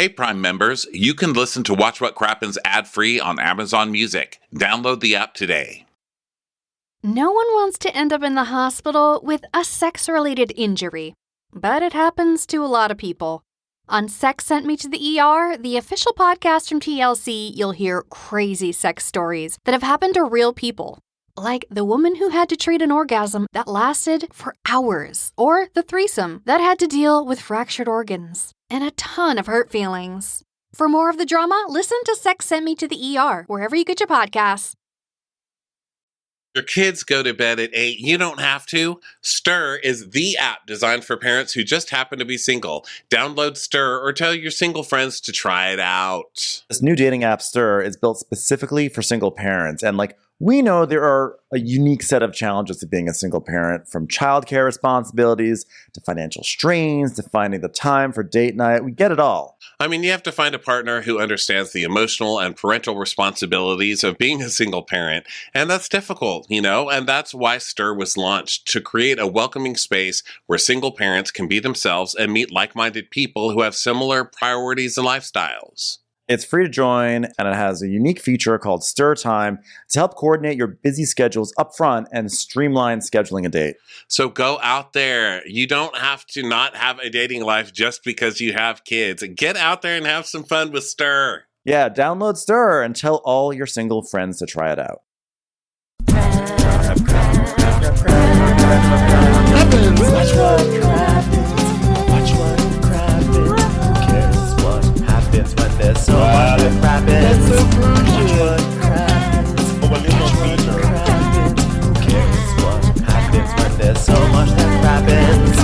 Hey, Prime members, you can listen to Watch What Crappens ad-free on Amazon Music. Download the app today. No one wants to end up in the hospital with a sex-related injury, but it happens to a lot of people. On Sex Sent Me to the ER, the official podcast from TLC, you'll hear crazy sex stories that have happened to real people. Like the woman who had to treat an orgasm that lasted for hours, or the threesome that had to deal with fractured organs, and a ton of hurt feelings. For more of the drama, listen to Sex Sent Me to the ER, wherever you get your podcasts. Your kids go to bed at 8. You don't have to. Stir is the app designed for parents who just happen to be single. Download Stir or tell your single friends to try it out. This new dating app, Stir, is built specifically for single parents. And we know there are a unique set of challenges to being a single parent, from childcare responsibilities to financial strains to finding the time for date night. We get it all. I mean, you have to find a partner who understands the emotional and parental responsibilities of being a single parent. And that's difficult, and that's why Stir was launched, to create a welcoming space where single parents can be themselves and meet like-minded people who have similar priorities and lifestyles. It's free to join, and it has a unique feature called Stir Time to help coordinate your busy schedules up front and streamline scheduling a date. So go out there. You don't have to not have a dating life just because you have kids. Get out there and have some fun with Stir. Yeah, download Stir and tell all your single friends to try it out. There's so much that happens. Watch what happens. Who cares what happens when there's so much that happens?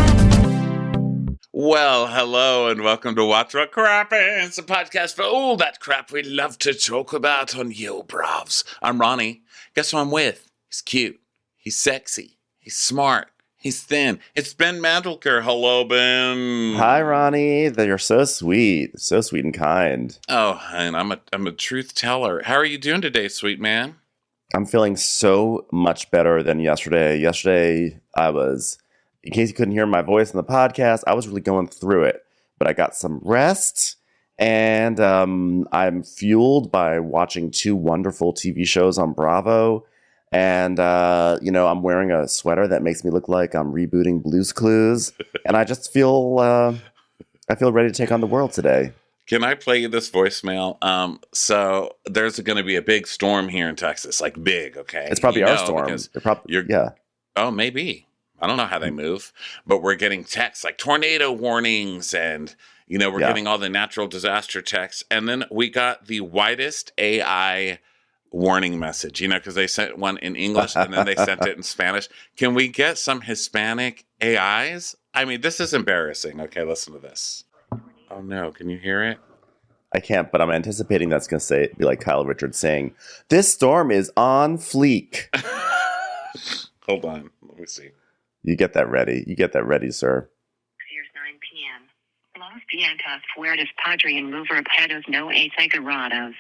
Well, hello and welcome to Watch What Crappens, a podcast for all that crap we love to talk about on Yo Bravs. I'm Ronnie. Guess who I'm with? He's cute. He's sexy. He's smart. He's thin. It's Ben Mandelker. Hello, Ben. Hi, Ronnie. You're so sweet and kind. Oh, and I'm a truth teller. How are you doing today, sweet man? I'm feeling so much better than yesterday. Yesterday, in case you couldn't hear my voice in the podcast, I was really going through it. But I got some rest, and I'm fueled by watching 2 wonderful TV shows on Bravo. And, I'm wearing a sweater that makes me look like I'm rebooting Blue's Clues. And I just feel ready to take on the world today. Can I play you this voicemail? So there's going to be a big storm here in Texas, like big, okay? It's probably our storm. Yeah. Oh, maybe. I don't know how they move, but we're getting texts like tornado warnings and, we're getting all the natural disaster texts. And then we got the widest AI warning message, because they sent one in English and then they sent it in Spanish. Can we get some Hispanic AIs? I mean, this is embarrassing. Okay, listen to this. Oh no, can you hear it? I can't, but I'm anticipating that's going to be like Kyle Richards saying, "This storm is on fleek." Hold on, let me see. You get that ready, sir. Here's 9 p.m. Los Vientos Fuertes Padre en Mover Objetos no es agarrados.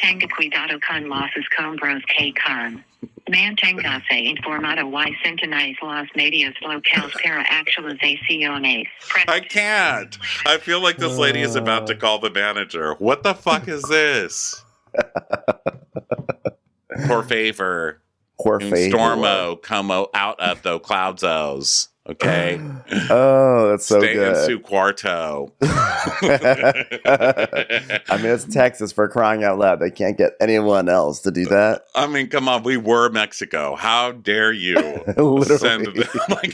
Tenga cuidado con los escombros que con. Manténgase informado y sintoníz los medios locales para actualizaciones. I can't. I feel like this lady is about to call the manager. What the fuck is this? Por favor. Stormo como out of the cloudsos. Okay. Oh, that's so Stay good. in su cuarto. I mean, it's Texas, for crying out loud. They can't get anyone else to do that. I mean, come on. We were Mexico. How dare you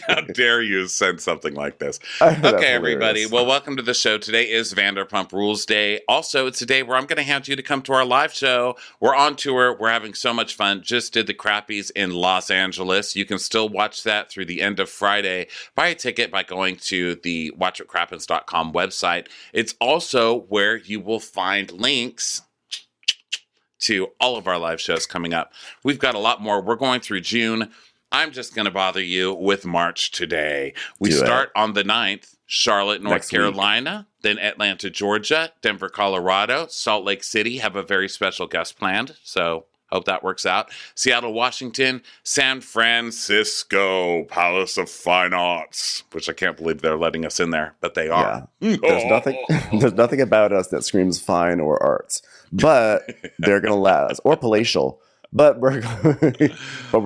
how dare you send something like this? Okay, everybody. Well, welcome to the show. Today is Vanderpump Rules Day. Also, it's a day where I'm going to have you to come to our live show. We're on tour. We're having so much fun. Just did the Crappies in Los Angeles. You can still watch that through the end of Friday. Buy a ticket by going to the watchwhatcrappens.com website. It's also where you will find links to all of our live shows coming up. We've got a lot more. We're going through June. I'm just going to bother you with March today. We start on the 9th, Charlotte, North Carolina, then Atlanta, Georgia, Denver, Colorado, Salt Lake City have a very special guest planned. So Hope that works out. Seattle, Washington, San Francisco, Palace of Fine Arts, which I can't believe they're letting us in there, but they are. Yeah. There's nothing about us that screams fine or arts, but they're going to let us, or palatial. But we're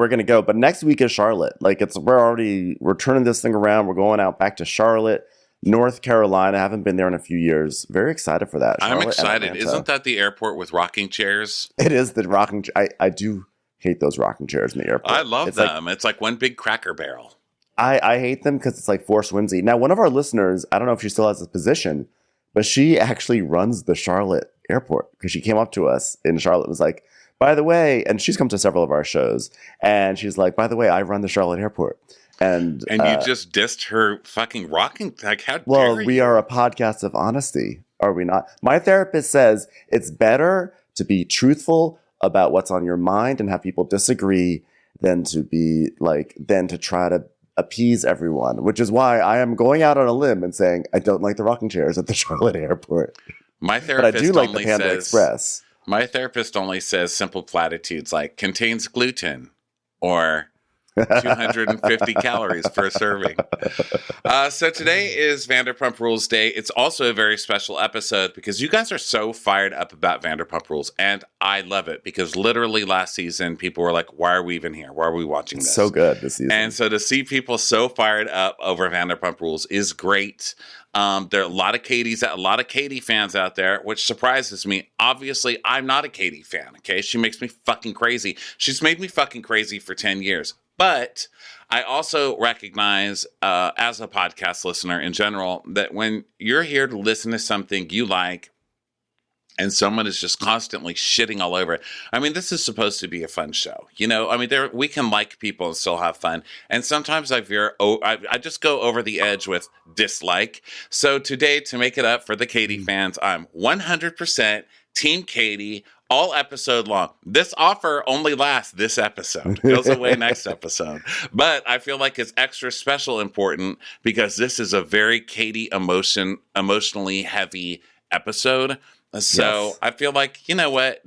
gonna go. But next week is Charlotte. Like we're turning this thing around. We're going out back to Charlotte, North Carolina. I haven't been there in a few years. Very excited for that. I'm excited. Isn't that the airport with rocking chairs? It is the rocking. I do hate those rocking chairs in the airport. I love them. It's like one big Cracker Barrel. I hate them because it's like forced whimsy. Now, one of our listeners, I don't know if she still has this position, but she actually runs the Charlotte airport because she came up to us in Charlotte and was like, by the way, and she's come to several of our shows, and she's like, by the way, I run the Charlotte airport. And you just dissed her fucking rocking. Like, how dare well, you? we are a podcast of honesty, are we not? My therapist says it's better to be truthful about what's on your mind and have people disagree than to try to appease everyone, which is why I am going out on a limb and saying I don't like the rocking chairs at the Charlotte airport. My therapist but I do like the Panda Express. My therapist only says simple platitudes like contains gluten or 250 calories per serving. So today is Vanderpump Rules Day. It's also a very special episode because you guys are so fired up about Vanderpump Rules, and I love it because literally last season people were like, why are we even here? Why are we watching this? So good this season. And so to see people so fired up over Vanderpump Rules is great. There are a lot of Katie fans out there, which surprises me. Obviously, I'm not a Katie fan, okay? She makes me fucking crazy. She's made me fucking crazy for 10 years. But I also recognize, as a podcast listener in general, that when you're here to listen to something you like, and someone is just constantly shitting all over it. I mean, this is supposed to be a fun show. You know, I mean, we can like people and still have fun. And sometimes I just go over the edge with dislike. So today, to make it up for the Katie fans, I'm 100% Team Katie all episode long. This offer only lasts this episode. Goes away next episode. But I feel like it's extra special important because this is a very Katie emotionally heavy episode. So yes. I feel like, you know what?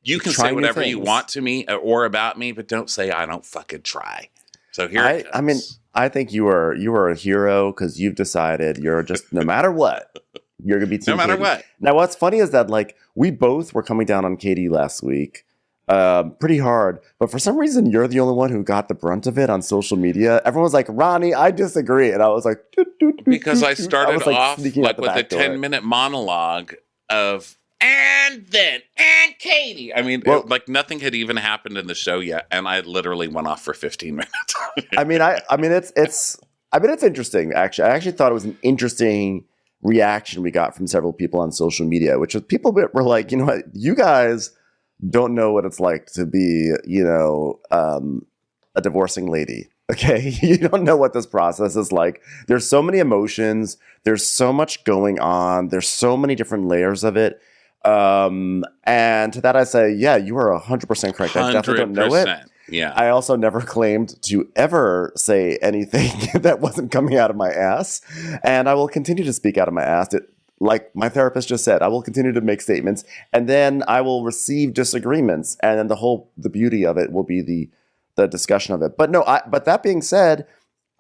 You can say whatever you want to me or about me, but don't say I don't fucking try. So here it goes. I mean, I think you are a hero because you've decided you're just, no matter what, you're going to be Team No matter Katie. what. Now, what's funny is that, like, we both were coming down on Katie last week pretty hard. But for some reason, you're the only one who got the brunt of it on social media. Everyone was like, Ronnie, I disagree. And I was like, because I started off with a door. 10-minute monologue of and Katie. I mean, nothing had even happened in the show yet, and I literally went off for 15 minutes. It's interesting. Actually, I actually thought it was an interesting reaction we got from several people on social media, which was people were like, you know what, you guys don't know what it's like to be, you know, a divorcing lady. Okay, you don't know what this process is like. There's so many emotions. There's so much going on. There's so many different layers of it. And to that I say, yeah, you are 100% correct. I definitely don't know it. Yeah. I also never claimed to ever say anything that wasn't coming out of my ass. And I will continue to speak out of my ass. Like my therapist just said, I will continue to make statements and then I will receive disagreements. And then the beauty of it will be the discussion of it. But no, but that being said,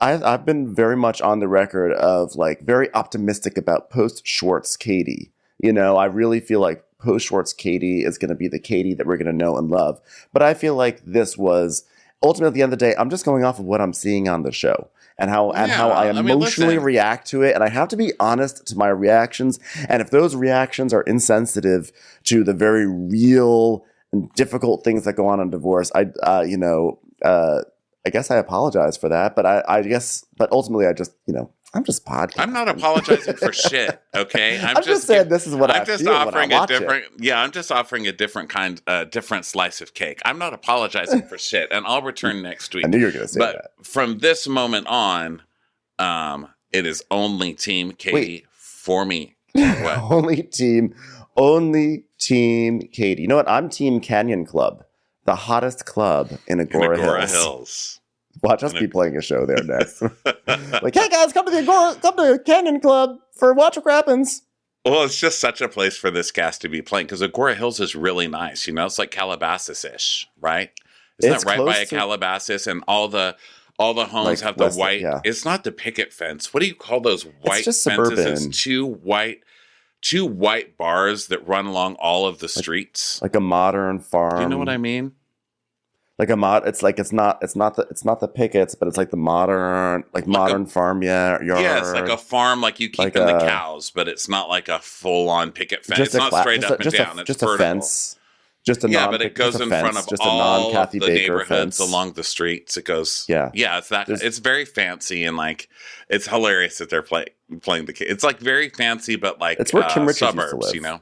I've been very much on the record of like very optimistic about post-Schwartz Katie. You know, I really feel like post-Schwartz Katie is going to be the Katie that we're going to know and love. But I feel like this was ultimately at the end of the day, I'm just going off of what I'm seeing on the show and how I emotionally react to it. And I have to be honest to my reactions. And if those reactions are insensitive to the very real and difficult things that go on in divorce, I guess I apologize for that. But ultimately I just, you know, I'm just podcasting. I'm not apologizing for shit, okay? I'm just saying this is what I'm just feel offering when I watch a different. It. Yeah, I'm just offering a different different slice of cake. I'm not apologizing for shit, and I'll return next week. I knew you were going to say that. But from this moment on, it is only Team Katie for me. What? only team Katie. You know what? I'm Team Canyon Club, the hottest club in Agora Hills. Watch us be playing a show there next. Like, hey guys, come to Canyon Club for Watch What Crappens. Well, it's just such a place for this cast to be playing because Agora Hills is really nice. You know, it's like Calabasas-ish, right? Isn't It's that right by a close to- Calabasas? And all the homes Like have the West- white. yeah. It's not the picket fence. What do you call those white just fences? suburban. It's two white bars that run along all of the streets. Like a modern farm. Do you know what I mean? Like it's not the pickets, but it's like the modern farm yard. Yeah, it's like a farm, like you keep Like in the a- cows, but it's not like a full-on picket fence. just It's not straight up and just down. A, it's just vertical. a fence. Just a Yeah, non- but it just goes a in fence, front of just a all of non-Kathy the Baker neighborhoods fence. along the streets. It goes, Yeah. it's that. It's very fancy and like it's hilarious that they're playing the kid. It's like very fancy, but like It's where Kim Richards used to suburbs, live. you know.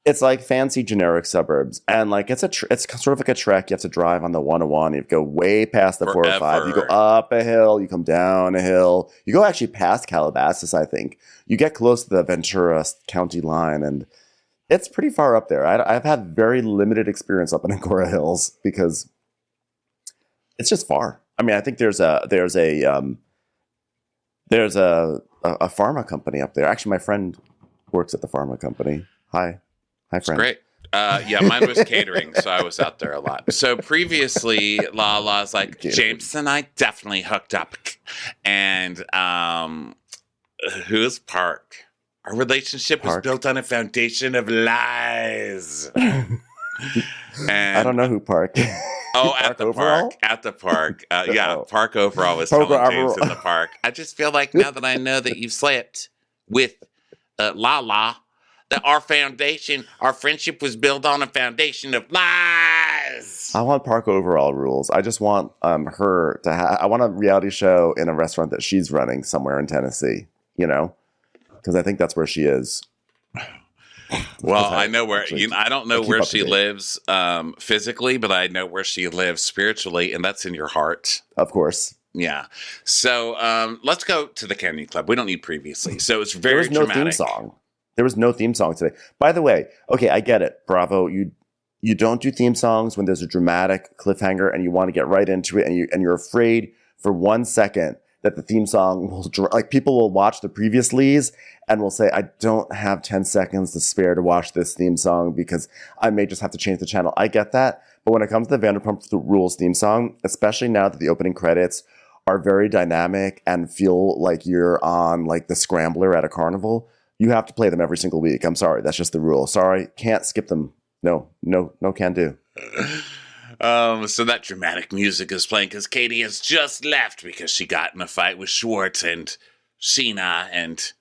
It's like fancy generic suburbs, and like it's sort of like a trek. You have to drive on the 101. You go way past the 405. You go Forever. up a hill. You come down a hill. You go actually past Calabasas. I think you get close to the Ventura County line, and it's pretty far up there. I've had very limited experience up in Agora Hills because it's just far. I mean, I think there's a pharma company up there. Actually, my friend works at the pharma company. Hi, It's friend. great. Yeah, mine was catering, so I was out there a lot. So previously, Lala's like, Catering. James and I definitely hooked up. And who's Park? Our relationship was Park. built on a foundation of lies. And I don't know who Park. Oh, at Park the overall? park. At the park. Yeah, Oh. Park overall was Park telling James overall. in the park. I just feel like now that I know that you've slept with Lala, that our friendship was built on a foundation of lies. I want Park overall rules. I just want her to have. I want a reality show in a restaurant that she's running somewhere in Tennessee. You know, because I think that's where she is. Well, Because I know where. actually I don't know keep where up to she date. lives physically, but I know where she lives spiritually, and that's in your heart. Of course, Yeah. So let's go to the Canyon Club. We don't need previously. So it's very there was no dramatic. theme song. There was no theme song today. By the way, okay, I get it. Bravo, you don't do theme songs when there's a dramatic cliffhanger and you want to get right into it, and you're afraid for 1 second that the theme song will like people will watch the previous leads and will say, I don't have 10 seconds to spare to watch this theme song because I may just have to change the channel. I get that. But when it comes to the Vanderpump Rules theme song, especially now that the opening credits are very dynamic and feel like you're on like the scrambler at a carnival, you have to play them every single week. I'm sorry. That's just the rule. Sorry. Can't skip them. No, can do. So that dramatic music is playing because Katie has just left because she got in a fight with Schwartz and Sheena and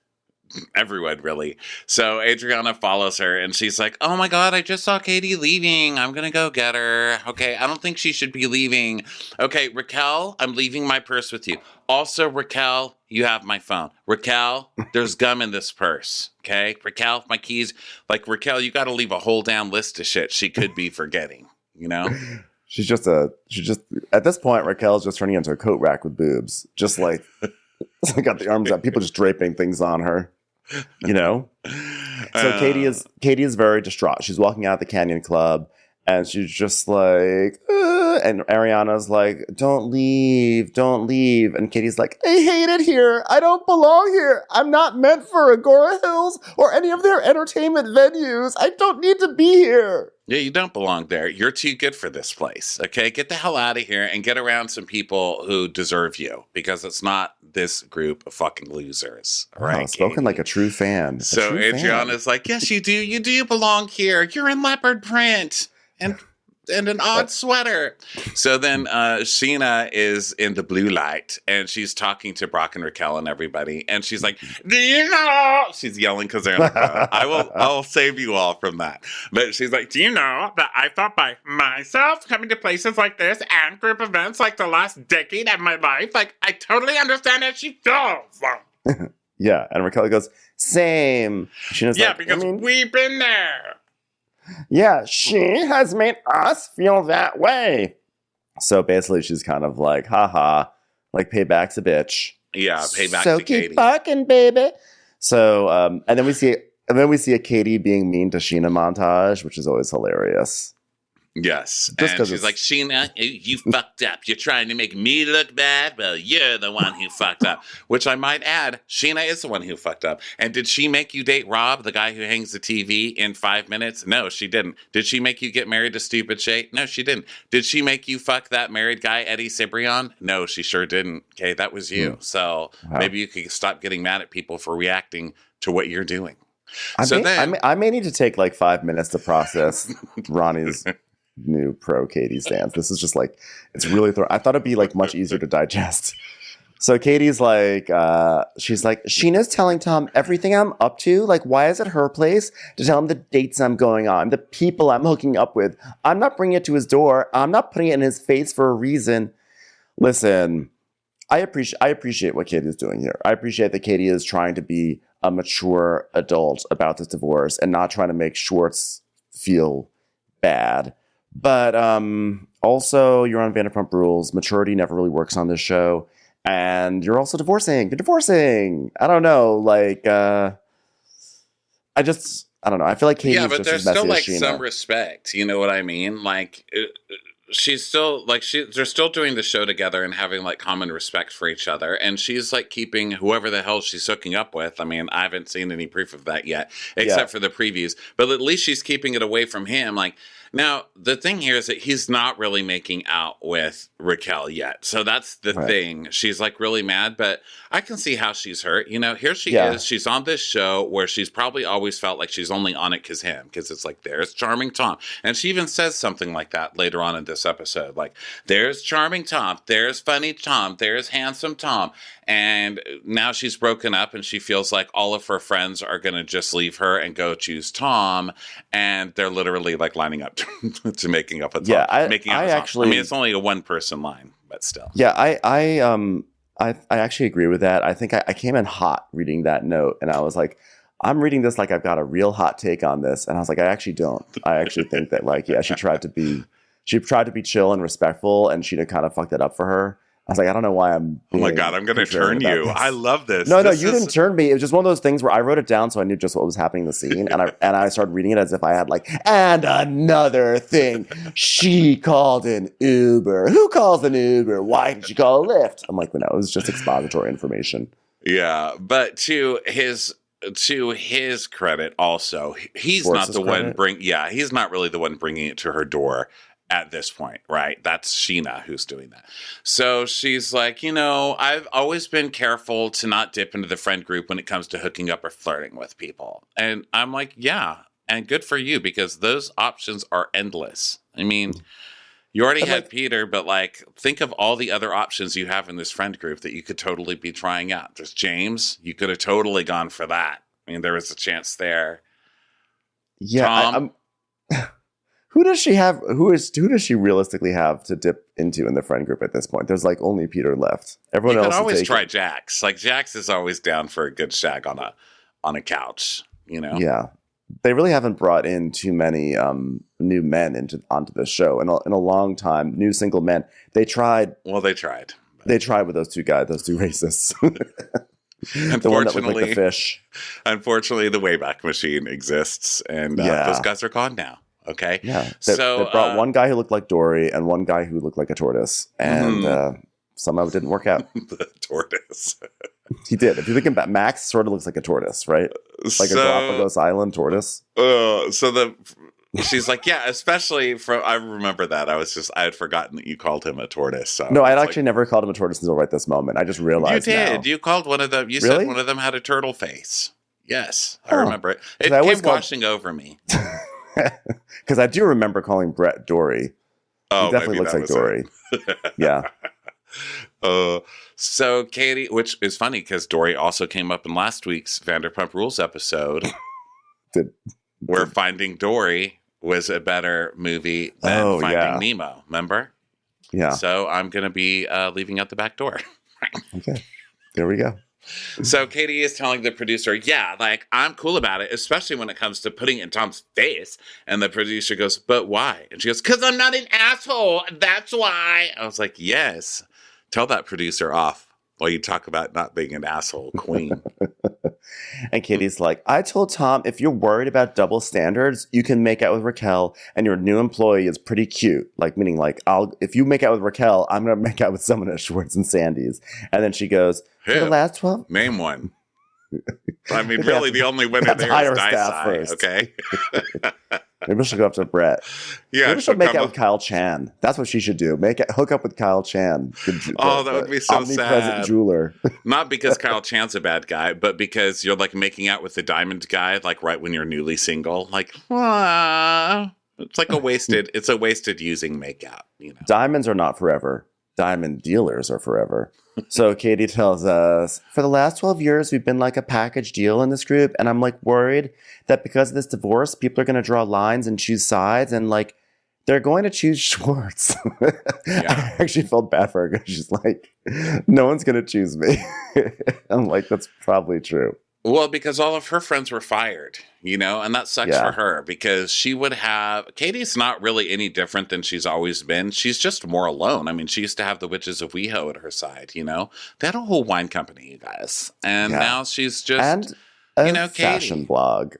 everyone, really. So Adriana follows her and she's like, oh my God, I just saw Katie leaving. I'm going to go get her. Okay, I don't think she should be leaving. Okay, Raquel, I'm leaving my purse with you. Also, Raquel, you have my phone. Raquel, there's gum in this purse. Okay, Raquel, my keys. Like, Raquel, you got to leave a whole down list of shit she could be forgetting, you know? She's just at this point, Raquel's just turning into a coat rack with boobs. Just like, got the arms out, people just draping things on her, you know? So Katie is very distraught. She's walking out of the Canyon Club and she's just like, and Ariana's like, don't leave. And Katie's like, I hate it here. I don't belong here. I'm not meant for Agora Hills or any of their entertainment venues. I don't need to be here. Yeah, you don't belong there. You're too good for this place. Okay, get the hell out of here and get around some people who deserve you because it's not this group of fucking losers. All right, Wow, spoken Katie? like a true fan. So Adriana's like, yes, you do. You do belong here. You're in leopard print and an odd sweater. So then Sheena is in the blue light and she's talking to Brock and Raquel and everybody. And she's like, do you know? She's yelling because they're on the phone. I'll save you all from that. But she's like, do you know that I thought by myself coming to places like this and group events like the last decade of my life, like I totally understand how she feels. Yeah, and Raquel goes, same. Sheena's Yeah, like, because we've been there. yeah, she has made us feel that way. So basically, she's kind of like, haha, like payback's a bitch. Yeah, payback so to Katie. keep fucking, baby. So, and then we see a Katie being mean to Sheena montage, which is always hilarious. Yes. Just And she's like, Sheena, you fucked up. You're trying to make me look bad? Well, you're the one who fucked up. Which I might add, Sheena is the one who fucked up. And did she make you date Rob, the guy who hangs the TV, in 5 minutes? No, she didn't. Did she make you get married to Stupid Shay? No, she didn't. Did she make you fuck that married guy, Eddie Cibrian? No, she sure didn't. Okay, that was you. So maybe you could stop getting mad at people for reacting to what you're doing. I may need to take like 5 minutes to process Ronnie's new pro Katie stance. This is just like, it's really I thought it'd be like much easier to digest. So Katie's like, she's like, Sheena's telling Tom everything I'm up to. Like, why is it her place to tell him the dates I'm going on, the people I'm hooking up with? I'm not bringing it to his door. I'm not putting it in his face for a reason. Listen, I appreciate what Katie is doing here. I appreciate that Katie is trying to be a mature adult about this divorce and not trying to make Schwartz feel bad. But also, you're on Vanderpump Rules. Maturity never really works on this show. And you're also divorcing. You're divorcing. I don't know. Like, I don't know. I feel like Katie's but just there's as messy still like as Sheena. some respect. You know what I mean? Like, she's still like they're still doing the show together and having like common respect for each other. And she's like keeping whoever the hell she's hooking up with. I mean, I haven't seen any proof of that yet, except for the previews. But at least she's keeping it away from him. Like, now, the thing here is that he's not really making out with Raquel yet. So that's the thing. She's like really mad, but I can see how she's hurt. You know, here she is. She's on this show where she's probably always felt like she's only on it because it's like, there's charming Tom. And she even says something like that later on in this episode. Like, there's charming Tom. There's funny Tom. There's handsome Tom. And now she's broken up and she feels like all of her friends are going to just leave her and go choose Tom. And they're literally like lining up to making up with Tom. Yeah, I mean, it's only a one-person line, but still. Yeah, I actually agree with that. I think I came in hot reading that note, and I was like, I'm reading this like I've got a real hot take on this, and I was like, I actually don't. I actually think that like, yeah, she tried to be chill and respectful, and Sheena kind of fucked it up for her. I was like, I don't know why I'm. Oh my God, I'm going to turn you. This. I love this. No, you didn't turn me. It was just one of those things where I wrote it down so I knew just what was happening in the scene, and I started reading it as if I had like, and another thing, she called an Uber. Who calls an Uber? Why did she call a Lyft? I'm like, no, it was just expository information. Yeah, but to his credit, also, he's not the one he's not really the one bringing it to her door. At this point, right? That's Sheena who's doing that. So she's like, you know, I've always been careful to not dip into the friend group when it comes to hooking up or flirting with people. And I'm like, yeah, and good for you because those options are endless. I mean, you already had Peter, but like, think of all the other options you have in this friend group that you could totally be trying out. There's James. You could have totally gone for that. I mean, there was a chance there. Yeah, Tom. Who does she have? Who does she realistically have to dip into in the friend group at this point? There's like only Peter left. Everyone else. You can always try Jax. Like Jax is always down for a good shag on a couch. You know. Yeah, they really haven't brought in too many new men onto the show in a long time. New single men. They tried. Well, they tried. They tried with those two guys, those two racists. Unfortunately, the one that looked like the fish. Unfortunately, the Wayback Machine exists, and those guys are gone now. Okay. Yeah. They brought one guy who looked like Dory and one guy who looked like a tortoise, and somehow it didn't work out. The tortoise. He did. If you think about Max, sort of looks like a tortoise, right? Like a Galapagos Island tortoise. She's like, yeah, especially I remember that. I had forgotten that you called him a tortoise. So no, I'd actually never called him a tortoise until right this moment. I just realized. You did. Now. You called one of them. You said one of them had a turtle face. Yes, I remember it. It came washing over me. Because I do remember calling Brett Dory. Oh, he definitely looks like Dory. Yeah. So Katie, which is funny because Dory also came up in last week's Vanderpump Rules episode, where Finding Dory was a better movie than Finding Nemo. Remember? Yeah. So I'm going to be leaving out the back door. Okay. There we go. So Katie is telling the producer, yeah, like, I'm cool about it, especially when it comes to putting it in Tom's face. And the producer goes, but why? And she goes, because I'm not an asshole. That's why. I was like, yes. Tell that producer off while you talk about not being an asshole queen. And Katie's like, I told Tom, if you're worried about double standards, you can make out with Raquel, and your new employee is pretty cute. Like, meaning like, if you make out with Raquel, I'm going to make out with someone at Schwartz and Sandy's. And then she goes, for the last 12... Name one. I mean, really, the only winner there is Dai first. Okay. Maybe she'll go up to Brett. Yeah, maybe she'll make out with Kyle Chan. That's what she should do. Hook up with Kyle Chan. That would be so omnipresent sad. Jeweler. Not because Kyle Chan's a bad guy, but because you're like making out with the diamond guy, like right when you're newly single. Like, it's like a wasted using makeout. You know, diamonds are not forever. Diamond dealers are forever. So Katie tells us, for the last 12 years, we've been like a package deal in this group. And I'm like worried that because of this divorce, people are going to draw lines and choose sides. And like, they're going to choose Schwartz. I actually felt bad for her because she's like, no one's going to choose me. I'm like, that's probably true. Well, because all of her friends were fired, you know, and that sucks for her because she would have... Katie's not really any different than she's always been. She's just more alone. I mean, she used to have the Witches of WeHo at her side, you know. They had a whole wine company, you guys. And now she's just, and a you know, fashion Katie. blog.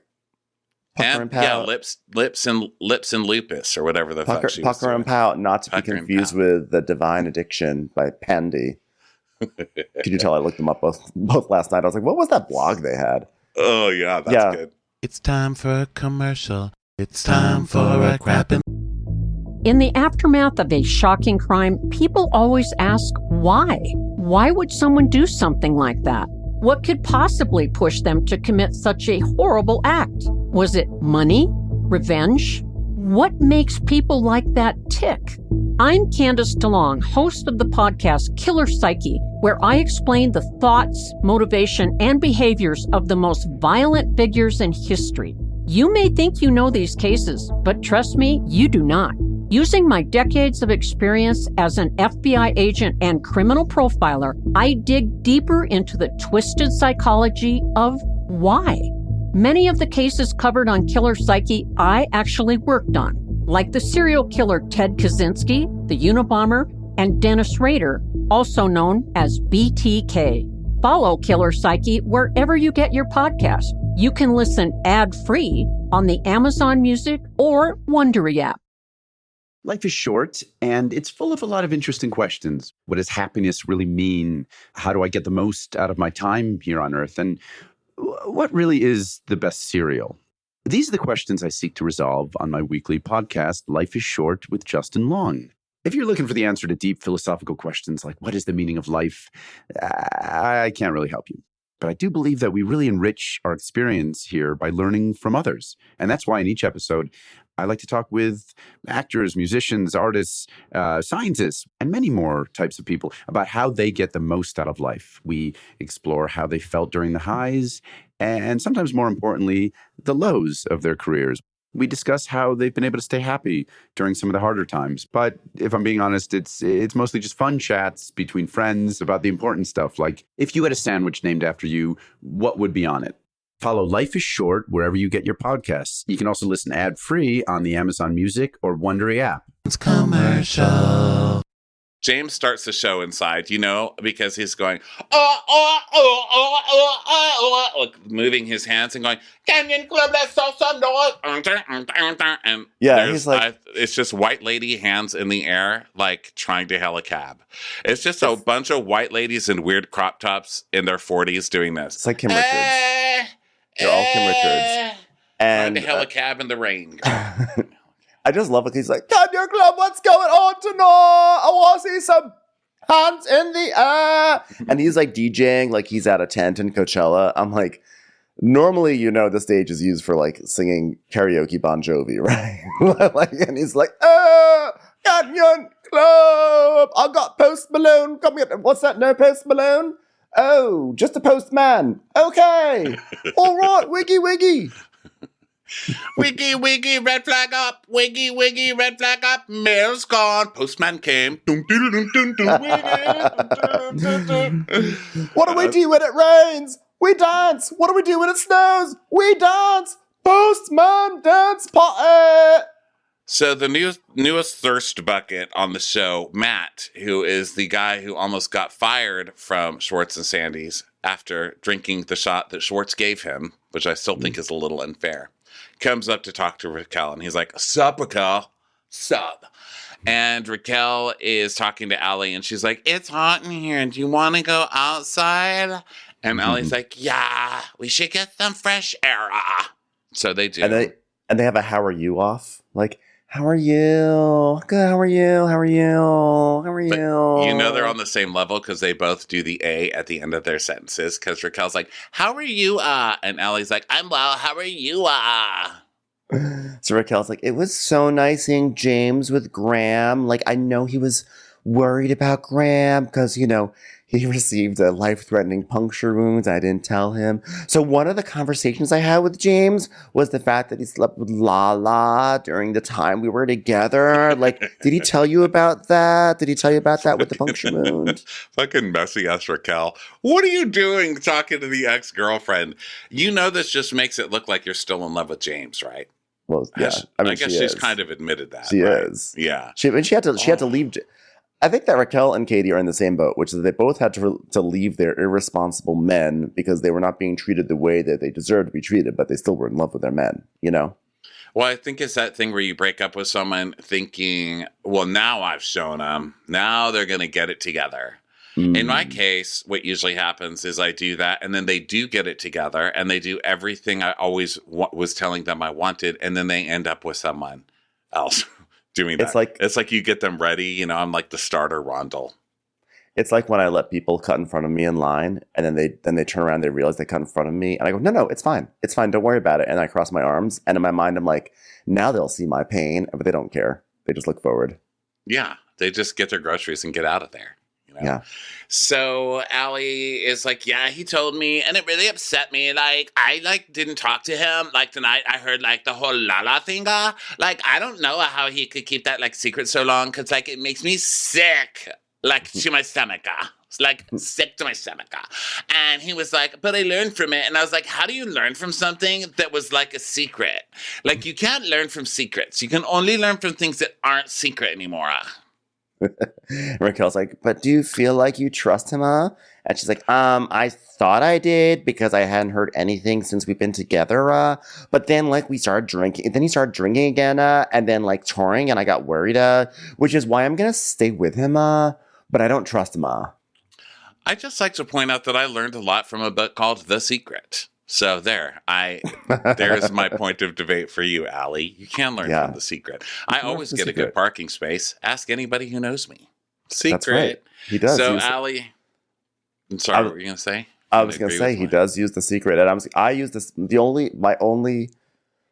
Lips and lupus or whatever the fuck she was Pucker and Pout, not to be confused with The Divine Addiction by Pendy. Could you tell I looked them up both last night? I was like, what was that blog they had? Oh, yeah, that's good. It's time for a commercial. It's time for a crappin'. In the aftermath of a shocking crime, people always ask why. Why would someone do something like that? What could possibly push them to commit such a horrible act? Was it money? Revenge? What makes people like that tick? I'm Candace DeLong, host of the podcast Killer Psyche, where I explain the thoughts, motivation, and behaviors of the most violent figures in history. You may think you know these cases, but trust me, you do not. Using my decades of experience as an FBI agent and criminal profiler, I dig deeper into the twisted psychology of why. Many of the cases covered on Killer Psyche I actually worked on, like the serial killer Ted Kaczynski, the Unabomber, and Dennis Rader, also known as BTK. Follow Killer Psyche wherever you get your podcast. You can listen ad-free on the Amazon Music or Wondery app. Life is short, and it's full of a lot of interesting questions. What does happiness really mean? How do I get the most out of my time here on Earth? And what really is the best cereal? These are the questions I seek to resolve on my weekly podcast, Life is Short with Justin Long. If you're looking for the answer to deep philosophical questions like what is the meaning of life, I can't really help you. But I do believe that we really enrich our experience here by learning from others. And that's why in each episode, I like to talk with actors, musicians, artists, scientists, and many more types of people about how they get the most out of life. We explore how they felt during the highs and sometimes more importantly, the lows of their careers. We discuss how they've been able to stay happy during some of the harder times. But if I'm being honest, it's mostly just fun chats between friends about the important stuff. Like if you had a sandwich named after you, what would be on it? Follow Life is Short wherever you get your podcasts. You can also listen ad-free on the Amazon Music or Wondery app. It's commercial. James starts the show inside, you know, because he's going, moving his hands and going, Canyon Club, let's saw some noise. And he's like, it's just white lady hands in the air, like trying to hail a cab. It's just a bunch of white ladies in weird crop tops in their 40s doing this. It's like Kim Richards. They're all Kim Richards. And trying to hail a cab in the rain. I just love it. He's like, Canyon Club, what's going on tonight? I want to see some hands in the air. And he's like DJing like he's at a tent in Coachella. I'm like, normally, you know, the stage is used for like singing karaoke Bon Jovi, right? And he's like, Canyon Club. I got Post Malone coming up. What's that? No Post Malone? Oh, just a postman. Okay. All right. Wiggy, wiggy. Wiggy, wiggy, red flag up. Wiggy, wiggy, red flag up. Mail's gone. Postman came. What do we do when it rains? We dance. What do we do when it snows? We dance. Postman dance party. So the newest thirst bucket on the show, Matt, who is the guy who almost got fired from Schwartz and Sandy's after drinking the shot that Schwartz gave him, which I still think is a little unfair, comes up to talk to Raquel, and he's like, "Sup, Raquel? Sup?" And Raquel is talking to Allie, and she's like, "It's hot in here. Do you want to go outside?" And Allie's like, "Yeah, we should get some fresh air." So they do. And they have a "How are you?" off. Like, "How are you? Good. How are you? How are you? How are you?" But you know they're on the same level because they both do the A at the end of their sentences. Because Raquel's like, "How are you?" And Allie's like, "I'm well. How are you?" So Raquel's like, "It was so nice seeing James with Graham. Like, I know he was worried about Graham because, you know, he received a life-threatening puncture wound. I didn't tell him. So one of the conversations I had with James was the fact that he slept with Lala during the time we were together. Like, did he tell you about that? Did he tell you about that with the puncture wound?" Fucking messy ass Raquel. What are you doing talking to the ex-girlfriend? You know this just makes it look like you're still in love with James, right? Well, yeah. I mean, guess she's kind of admitted that. She right? is. Yeah. She had to leave. I think that Raquel and Katie are in the same boat, which is they both had to leave their irresponsible men because they were not being treated the way that they deserved to be treated, but they still were in love with their men, you know? Well, I think it's that thing where you break up with someone thinking, well, now I've shown them. Now they're going to get it together. In my case, what usually happens is I do that, and then they do get it together, and they do everything I always was telling them I wanted, and then they end up with someone else doing that. It's like you get them ready. You know, I'm like the starter rondel. It's like when I let people cut in front of me in line, and then they turn around, they realize they cut in front of me, and I go, no, it's fine. It's fine. Don't worry about it. And I cross my arms, and in my mind, I'm like, now they'll see my pain, but they don't care. They just look forward. Yeah, they just get their groceries and get out of there. You know? Yeah. So Allie is like, yeah, he told me, and it really upset me. Like, I didn't talk to him. Like tonight, I heard like the whole Lala thing. Like, I don't know how he could keep that like secret so long, because like it makes me sick, like to my stomach. It's like sick to my stomach. And he was like, but I learned from it. And I was like, how do you learn from something that was like a secret? Like, you can't learn from secrets. You can only learn from things that aren't secret anymore. Raquel's like, but do you feel like you trust him, huh? And she's like, I thought I did because I hadn't heard anything since we've been together, but then like we started drinking, then he started drinking again, and then like touring, and I got worried, which is why I'm gonna stay with him, but I don't trust him, I just like to point out that I learned a lot from a book called The Secret. So there's my point of debate for you, Allie. You can learn from The Secret. I always get a good parking space. Ask anybody who knows me. Secret. That's right. He does. So Allie, I'm sorry, what were you going to say? I was going to say he does use The Secret, and I use this. My only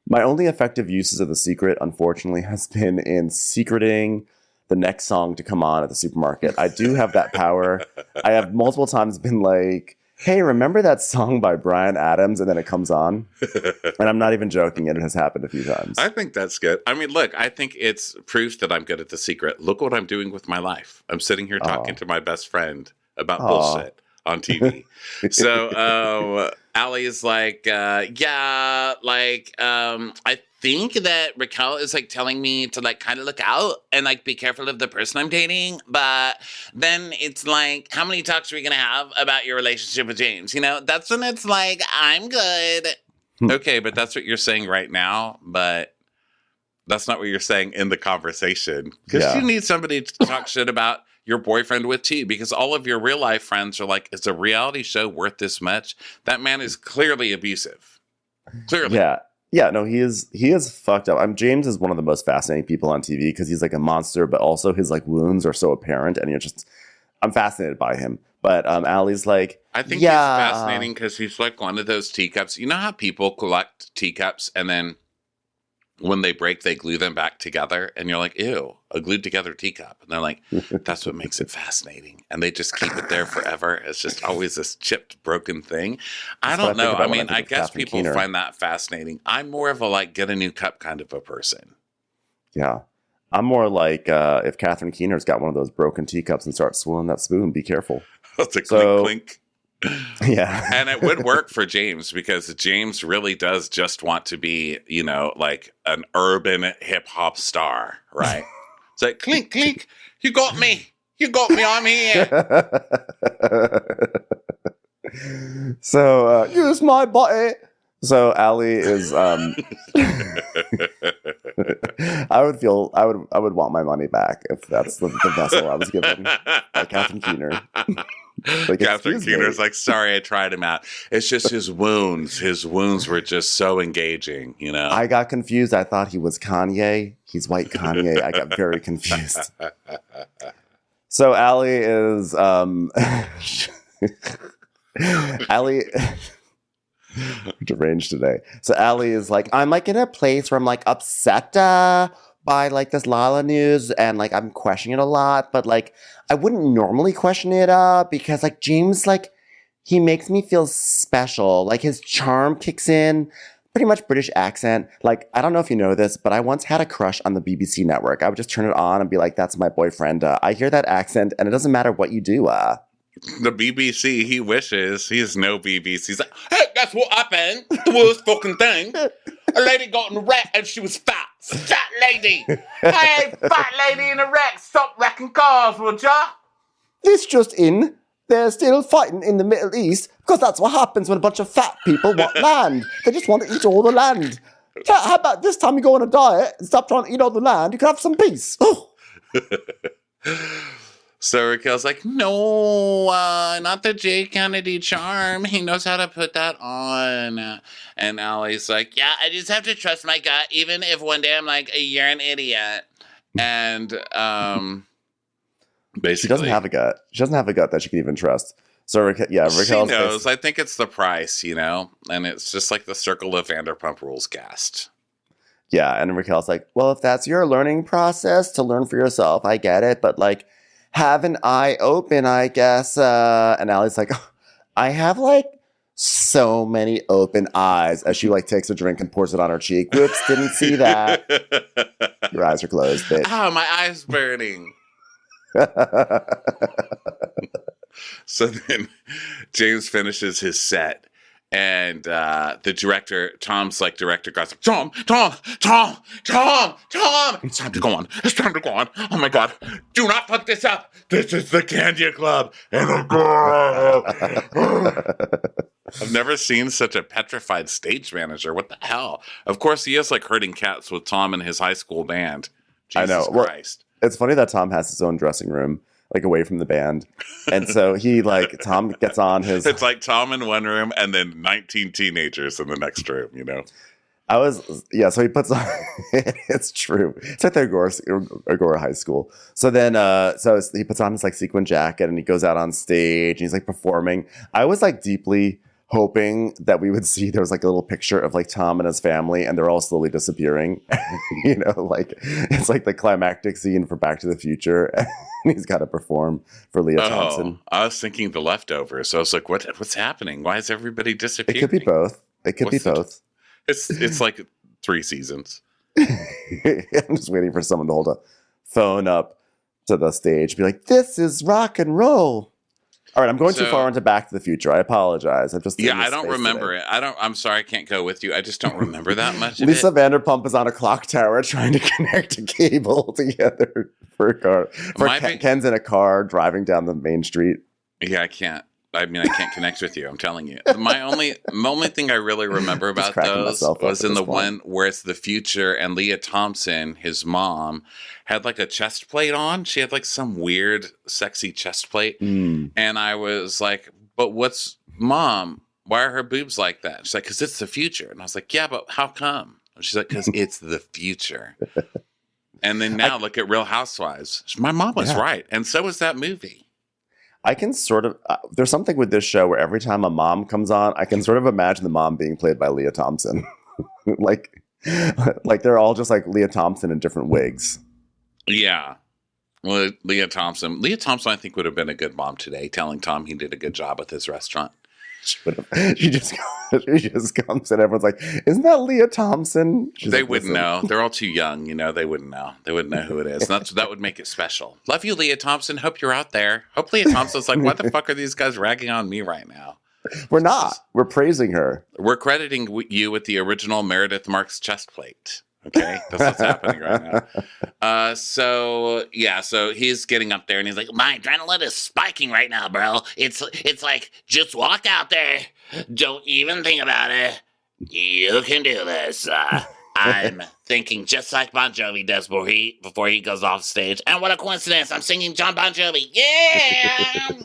effective uses of The Secret, unfortunately, has been in secreting the next song to come on at the supermarket. I do have that power. I have multiple times been like, hey, remember that song by Bryan Adams? And then it comes on. And I'm not even joking. It has happened a few times. I think that's good. I mean, look, I think it's proof that I'm good at The Secret. Look what I'm doing with my life. I'm sitting here talking to my best friend about bullshit on TV. So Allie is like, I think that Raquel is like telling me to like kind of look out and like be careful of the person I'm dating. But then it's like, how many talks are we going to have about your relationship with James? You know, that's when it's like, I'm good. Okay, but that's what you're saying right now. But that's not what you're saying in the conversation. Because you need somebody to talk shit about your boyfriend with too, because all of your real life friends are like, is a reality show worth this much? That man is clearly abusive. Clearly. Yeah, no, he is fucked up. James is one of the most fascinating people on TV because he's like a monster, but also his like wounds are so apparent, and I'm fascinated by him. But Allie's like, I think he's fascinating because he's like one of those teacups. You know how people collect teacups and then when they break, they glue them back together, and you're like, ew, a glued together teacup. And they're like, that's what makes it fascinating. And they just keep it there forever. It's just always this chipped, broken thing. I don't know. I mean, I guess people find that fascinating. I'm more of a like, get a new cup kind of a person. Yeah. I'm more like, if Catherine Keener's got one of those broken teacups and starts swilling that spoon, be careful. It's a clink, clink. Yeah. And it would work for James because James really does just want to be, you know, like an urban hip hop star, right? It's like, clink, clink, you got me, I'm here. So, use my body. So Allie is, I would want my money back if that's the vessel I was given by Captain Keener. Like, Captain Keener's like, sorry, I tried him out. It's just his wounds. His wounds were just so engaging, you know? I got confused. I thought he was Kanye. He's white Kanye. I got very confused. So Allie is, Allie... deranged today. So Allie is like, I'm like in a place where I'm like upset by like this Lala news, and like I'm questioning it a lot, but like I wouldn't normally question it because like James, like he makes me feel special. Like his charm kicks in, pretty much British accent. Like, I don't know if you know this, but I once had a crush on the BBC network. I would just turn it on and be like, that's my boyfriend. I hear that accent and it doesn't matter what you do. The BBC, he wishes. He's no BBC. He's like, hey, that's what happened. The worst fucking thing. A lady got in a wreck and she was fat. Fat lady. Hey, fat lady in a wreck. Stop wrecking cars, would ya? This just in. They're still fighting in the Middle East because that's what happens when a bunch of fat people want land. They just want to eat all the land. How about this time you go on a diet and stop trying to eat all the land? You can have some peace. Oh. So Raquel's like, no, not the J. Kennedy charm. He knows how to put that on. And Allie's like, yeah, I just have to trust my gut, even if one day I'm like, you're an idiot. And basically, she doesn't have a gut. She doesn't have a gut that she can even trust. So Raquel's she knows. I think it's the price, you know, and it's just like the circle of Vanderpump Rules cast. Yeah, and Raquel's like, well, if that's your learning process to learn for yourself, I get it, but like, have an eye open, I guess. And Allie's like, oh, I have like so many open eyes, as she like takes a drink and pours it on her cheek. Whoops, didn't see that. Your eyes are closed, bitch. Oh, my eye's burning. So then James finishes his set, and the director, Tom's like, director guy's like, Tom, it's time to go on. It's time to go on. Oh my God, do not fuck this up. This is the Candia Club and a girl. I've never seen such a petrified stage manager. What the hell? Of course, he is like herding cats with Tom and his high school band. Jesus I know. Christ. Well, it's funny that Tom has his own dressing room, like away from the band. And so he like, Tom gets on his... It's like Tom in one room and then 19 teenagers in the next room, you know? So he puts on, it's true. It's like the Agora High School. So then, he puts on his like sequin jacket and he goes out on stage and he's like performing. I was like deeply hoping that we would see, there was like a little picture of like Tom and his family and they're all slowly disappearing. You know, like it's like the climactic scene for Back to the Future. And he's got to perform for Leah Thompson. I was thinking The Leftovers. So I was like, what's happening? Why is everybody disappearing? It could be both. It's like 3 seasons. I'm just waiting for someone to hold a phone up to the stage, be like, "This is rock and roll." All right, I'm going too far into Back to the Future. I apologize. I don't remember it. I'm sorry, I can't go with you. I just don't remember that much. Lisa Vanderpump is on a clock tower trying to connect a cable together for a car. Ken's in a car driving down the main street. Yeah, I can't. I can't connect with you. I'm telling you. My only thing I really remember about those was in the one where it's the future and Leah Thompson, his mom, had like a chest plate on. She had like some weird, sexy chest plate. And I was like, but what's mom? Why are her boobs like that? She's like, because it's the future. And I was like, yeah, but how come? And she's like, because it's the future. And then now look at Real Housewives. My mom was right. And so was that movie. I can sort of, there's something with this show where every time a mom comes on, I can sort of imagine the mom being played by Leah Thompson. like they're all just like Leah Thompson in different wigs. Yeah. Well, Leah Thompson, I think would have been a good mom today, telling Tom he did a good job with his restaurant. She just comes and everyone's like, isn't that Leah Thompson? They wouldn't know. They're all too young, you know. They wouldn't know. They wouldn't know who it is. That would make it special. Love you, Leah Thompson. Hope you're out there. Hope Leah Thompson's like, what the fuck are these guys ragging on me right now? We're not. We're praising her. We're crediting you with the original Meredith Marks chest plate. Okay, that's what's happening right now. So he's getting up there and he's like, my adrenaline is spiking right now, bro. It's like, just walk out there. Don't even think about it. You can do this. I'm thinking just like Bon Jovi does before he goes off stage. And what a coincidence, I'm singing John Bon Jovi. Yeah!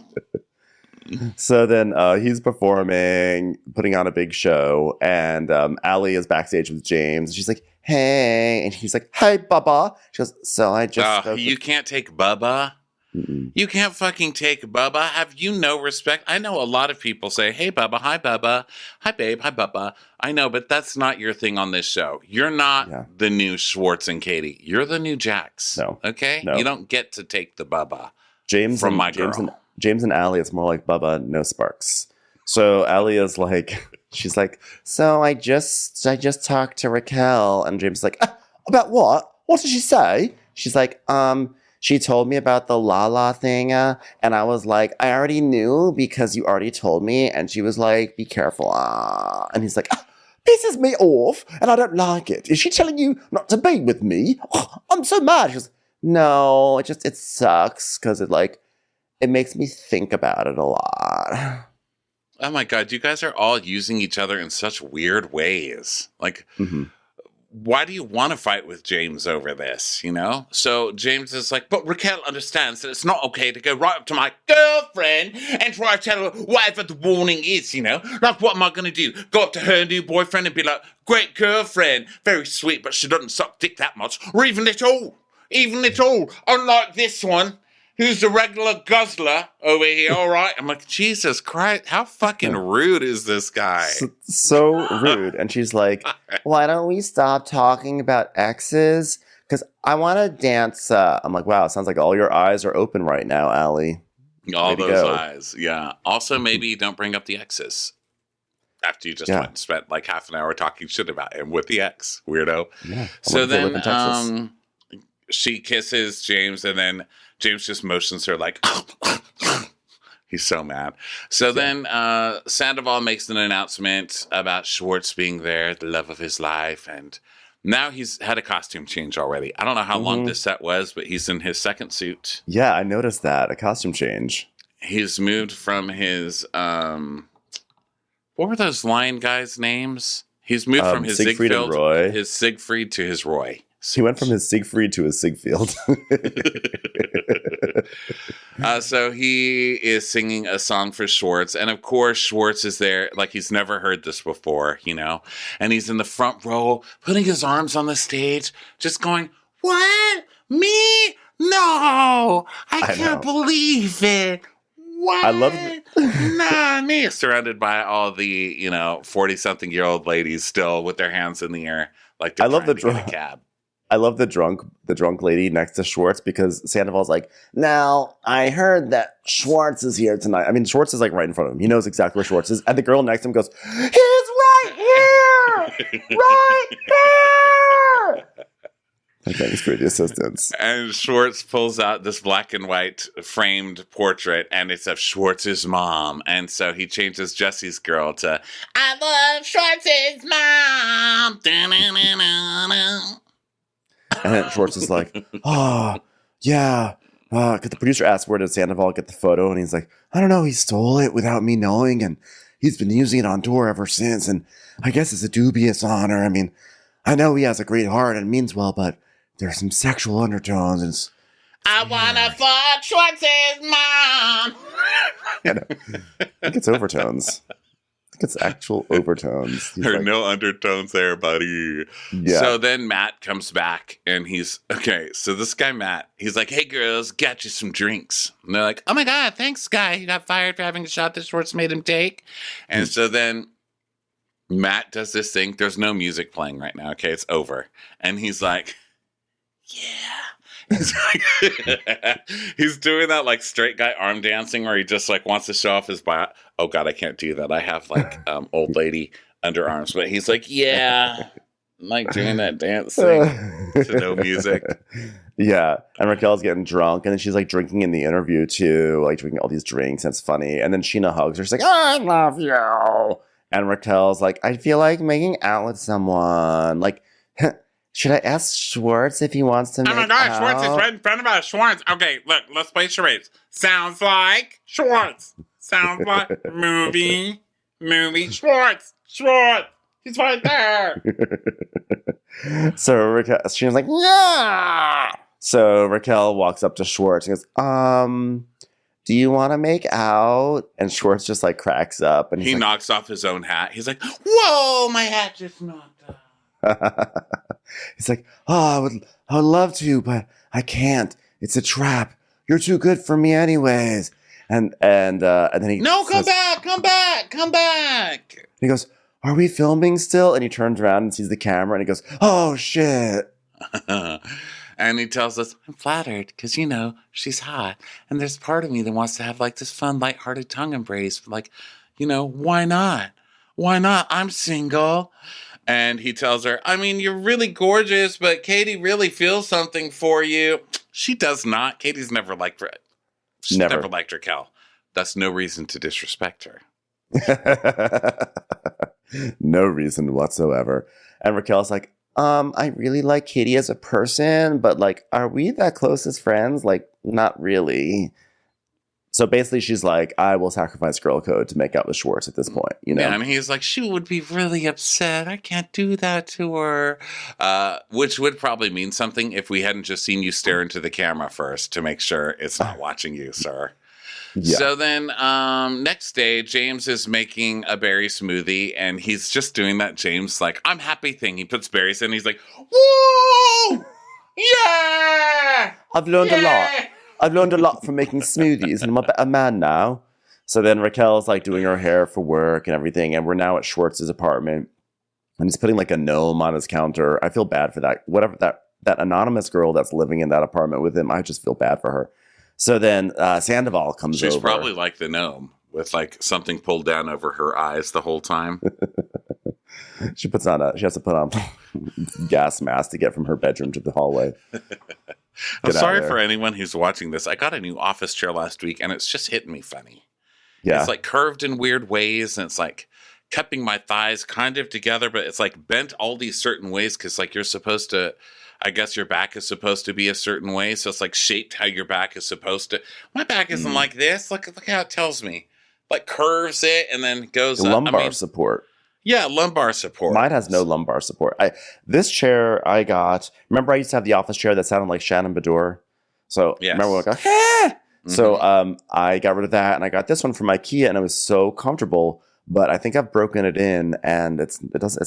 So then he's performing, putting on a big show, and Allie is backstage with James. And she's like, hey. And he's like, hey, Bubba. She goes, so I just... you can't take Bubba? Mm-mm. You can't fucking take Bubba? Have you no respect? I know a lot of people say, hey, Bubba, hi, Bubba. Hi, babe, hi, Bubba. I know, but that's not your thing on this show. You're not the new Schwartz and Katie. You're the new Jax. No. Okay? No. You don't get to take the Bubba from my girl. James and Allie, it's more like Bubba, no sparks. So Allie is like, she's like, so I just talked to Raquel. And James is like, about what? What did she say? She's like, she told me about the la thing. And I was like, I already knew because you already told me. And she was like, be careful. And he's like, pisses me off and I don't like it. Is she telling you not to be with me? Oh, I'm so mad. She goes, no, it sucks because it makes me think about it a lot. Oh my God, you guys are all using each other in such weird ways. Like, why do you want to fight with James over this, you know? So James is like, but Raquel understands that it's not okay to go right up to my girlfriend and try to tell her whatever the warning is, you know? Like, what am I going to do? Go up to her new boyfriend and be like, great girlfriend, very sweet, but she doesn't suck dick that much, or even at all. Unlike this one, who's the regular guzzler over here, all right? I'm like, Jesus Christ, how fucking rude is this guy? So rude. And she's like, why don't we stop talking about exes? Because I want to dance. I'm like, wow, it sounds like all your eyes are open right now, Allie. All those eyes, yeah. Also, maybe don't bring up the exes. After you just went and spent like half an hour talking shit about him with the ex, weirdo. Yeah. So then she kisses James, and then James just motions her like, he's so mad. So then Sandoval makes an announcement about Schwartz being there, the love of his life. And now he's had a costume change already. I don't know how long this set was, but he's in his second suit. Yeah, I noticed that. A costume change. He's moved from his, what were those lion guys' names? He's moved from his Siegfried and Roy. His Siegfried to his Roy. He went from his Siegfried to his Siegfried. So he is singing a song for Schwartz. And of course, Schwartz is there like he's never heard this before, you know? And he's in the front row, putting his arms on the stage, just going, what? Me? No! I can't believe it. What? I love it. Nah, me. Surrounded by all the, 40-something-year-old ladies still with their hands in the air. Like they're trying to get a cab. I love the drunk lady next to Schwartz because Sandoval's like, now I heard that Schwartz is here tonight. I mean, Schwartz is like right in front of him. He knows exactly where Schwartz is. And the girl next to him goes, he's right here! Right there! Thanks for the assistance. And Schwartz pulls out this black and white framed portrait, and it's of Schwartz's mom. And so he changes Jesse's girl to, I love Schwartz's mom! Da-na-na-na-na. And then Schwartz is like, oh, yeah. Because the producer asked where did Sandoval get the photo, and he's like, I don't know. He stole it without me knowing, and he's been using it on tour ever since. And I guess it's a dubious honor. I mean, I know he has a great heart and means well, but there's some sexual undertones. And I wanna fuck Schwartz's mom. I think it's overtones. It's actual overtones. There are no undertones there, buddy. Yeah. So then Matt comes back and he's, so this guy Matt, he's like, hey girls, got you some drinks. And they're like, oh my God, thanks guy. He got fired for having a shot that Schwartz made him take. And so then Matt does this thing. There's no music playing right now. Okay, it's over. And he's like, yeah. He's like, he's doing that like straight guy arm dancing where he just like wants to show off his butt. Oh God, I can't do that. I have like old lady underarms, but he's like, yeah, I'm like doing that dancing to no music. Yeah, and Raquel's getting drunk, and then she's like drinking in the interview too, like drinking all these drinks, and it's funny. And then Sheena hugs her. She's like, I love you. And Raquel's like, I feel like making out with someone. Like, Should I ask Schwartz if he wants to make Oh my God, out? Schwartz is right in front of us. Schwartz. Okay, look, let's play charades. Sounds like Schwartz. Sounds like movie. Schwartz. He's right there. So Raquel, she was like, yeah. So Raquel walks up to Schwartz and goes, do you want to make out? And Schwartz just like cracks up and he knocks off his own hat. He's like, whoa, my hat just knocked off. He's like, I would love to, but I can't. It's a trap. You're too good for me anyways. And then he come back. He goes, are we filming still? And he turns around and sees the camera and he goes, oh shit. And he tells us, I'm flattered because, she's hot. And there's part of me that wants to have like this fun, lighthearted tongue embrace. Like, why not? Why not? I'm single. And he tells her, I mean, you're really gorgeous, but Katie really feels something for you. She does not. Katie's never liked her. She's never liked Raquel. That's no reason to disrespect her. No reason whatsoever. And Raquel's like, I really like Katie as a person, but like, are we that close as friends? Like, not really. So basically she's like, I will sacrifice girl code to make out with Schwartz at this point, Yeah, and he's like, she would be really upset. I can't do that to her. Which would probably mean something if we hadn't just seen you stare into the camera first to make sure it's not watching you, sir. Yeah. So then next day, James is making a berry smoothie, and he's just doing that James, like, I'm happy thing. He puts berries in, and he's like, whoa! Yeah! I've learned a lot. I've learned a lot from making smoothies, and I'm a better man now. So then Raquel's like doing her hair for work and everything, and we're now at Schwartz's apartment, and he's putting like a gnome on his counter. I feel bad for that. Whatever that anonymous girl that's living in that apartment with him, I just feel bad for her. So then Sandoval comes over. She's probably like the gnome with like something pulled down over her eyes the whole time. She has to put on gas mask to get from her bedroom to the hallway. I'm sorry for anyone who's watching this. I got a new office chair last week and it's just hitting me funny. Yeah. It's like curved in weird ways and it's like cupping my thighs kind of together, but it's like bent all these certain ways because like you're supposed to, I guess your back is supposed to be a certain way. So it's like shaped how your back is supposed to. My back isn't like this. Look how it tells me. Like curves it and then goes up. Lumbar support. Yeah, lumbar support. Mine has no lumbar support. This chair I got, remember I used to have the office chair that sounded like Shannon Bedour? So remember when I go, hey! Mm-hmm. So I got rid of that and I got this one from IKEA and it was so comfortable, but I think I've broken it in and it's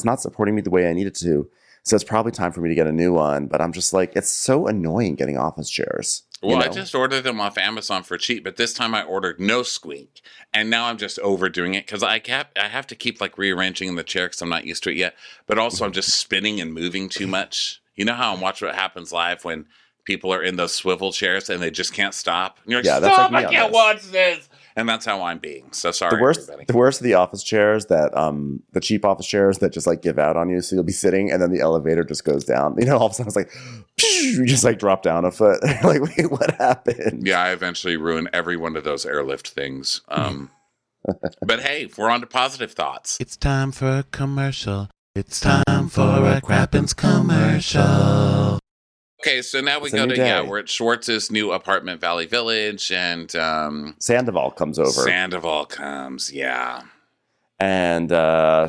not supporting me the way I need it to. So it's probably time for me to get a new one, but I'm just like, it's so annoying getting office chairs. Well, I just ordered them off Amazon for cheap, but this time I ordered no squeak. And now I'm just overdoing it because I have to keep like rearranging the chair because I'm not used to it yet. But also I'm just spinning and moving too much. You know how I'm watching What Happens Live when people are in those swivel chairs and they just can't stop? And you're like, stop, I can't watch this. And that's how I'm being. So sorry, everybody. The worst of the office chairs that, the cheap office chairs that just like give out on you. So you'll be sitting and then the elevator just goes down. You know, all of a sudden it's like, you just like drop down a foot. Like, wait, what happened? Yeah, I eventually ruin every one of those airlift things. But hey, we're on to positive thoughts. It's time for a commercial. It's time for a Crappens commercial. Okay, so now we're at Schwartz's new apartment, Valley Village, and Sandoval comes over. Sandoval comes, yeah. And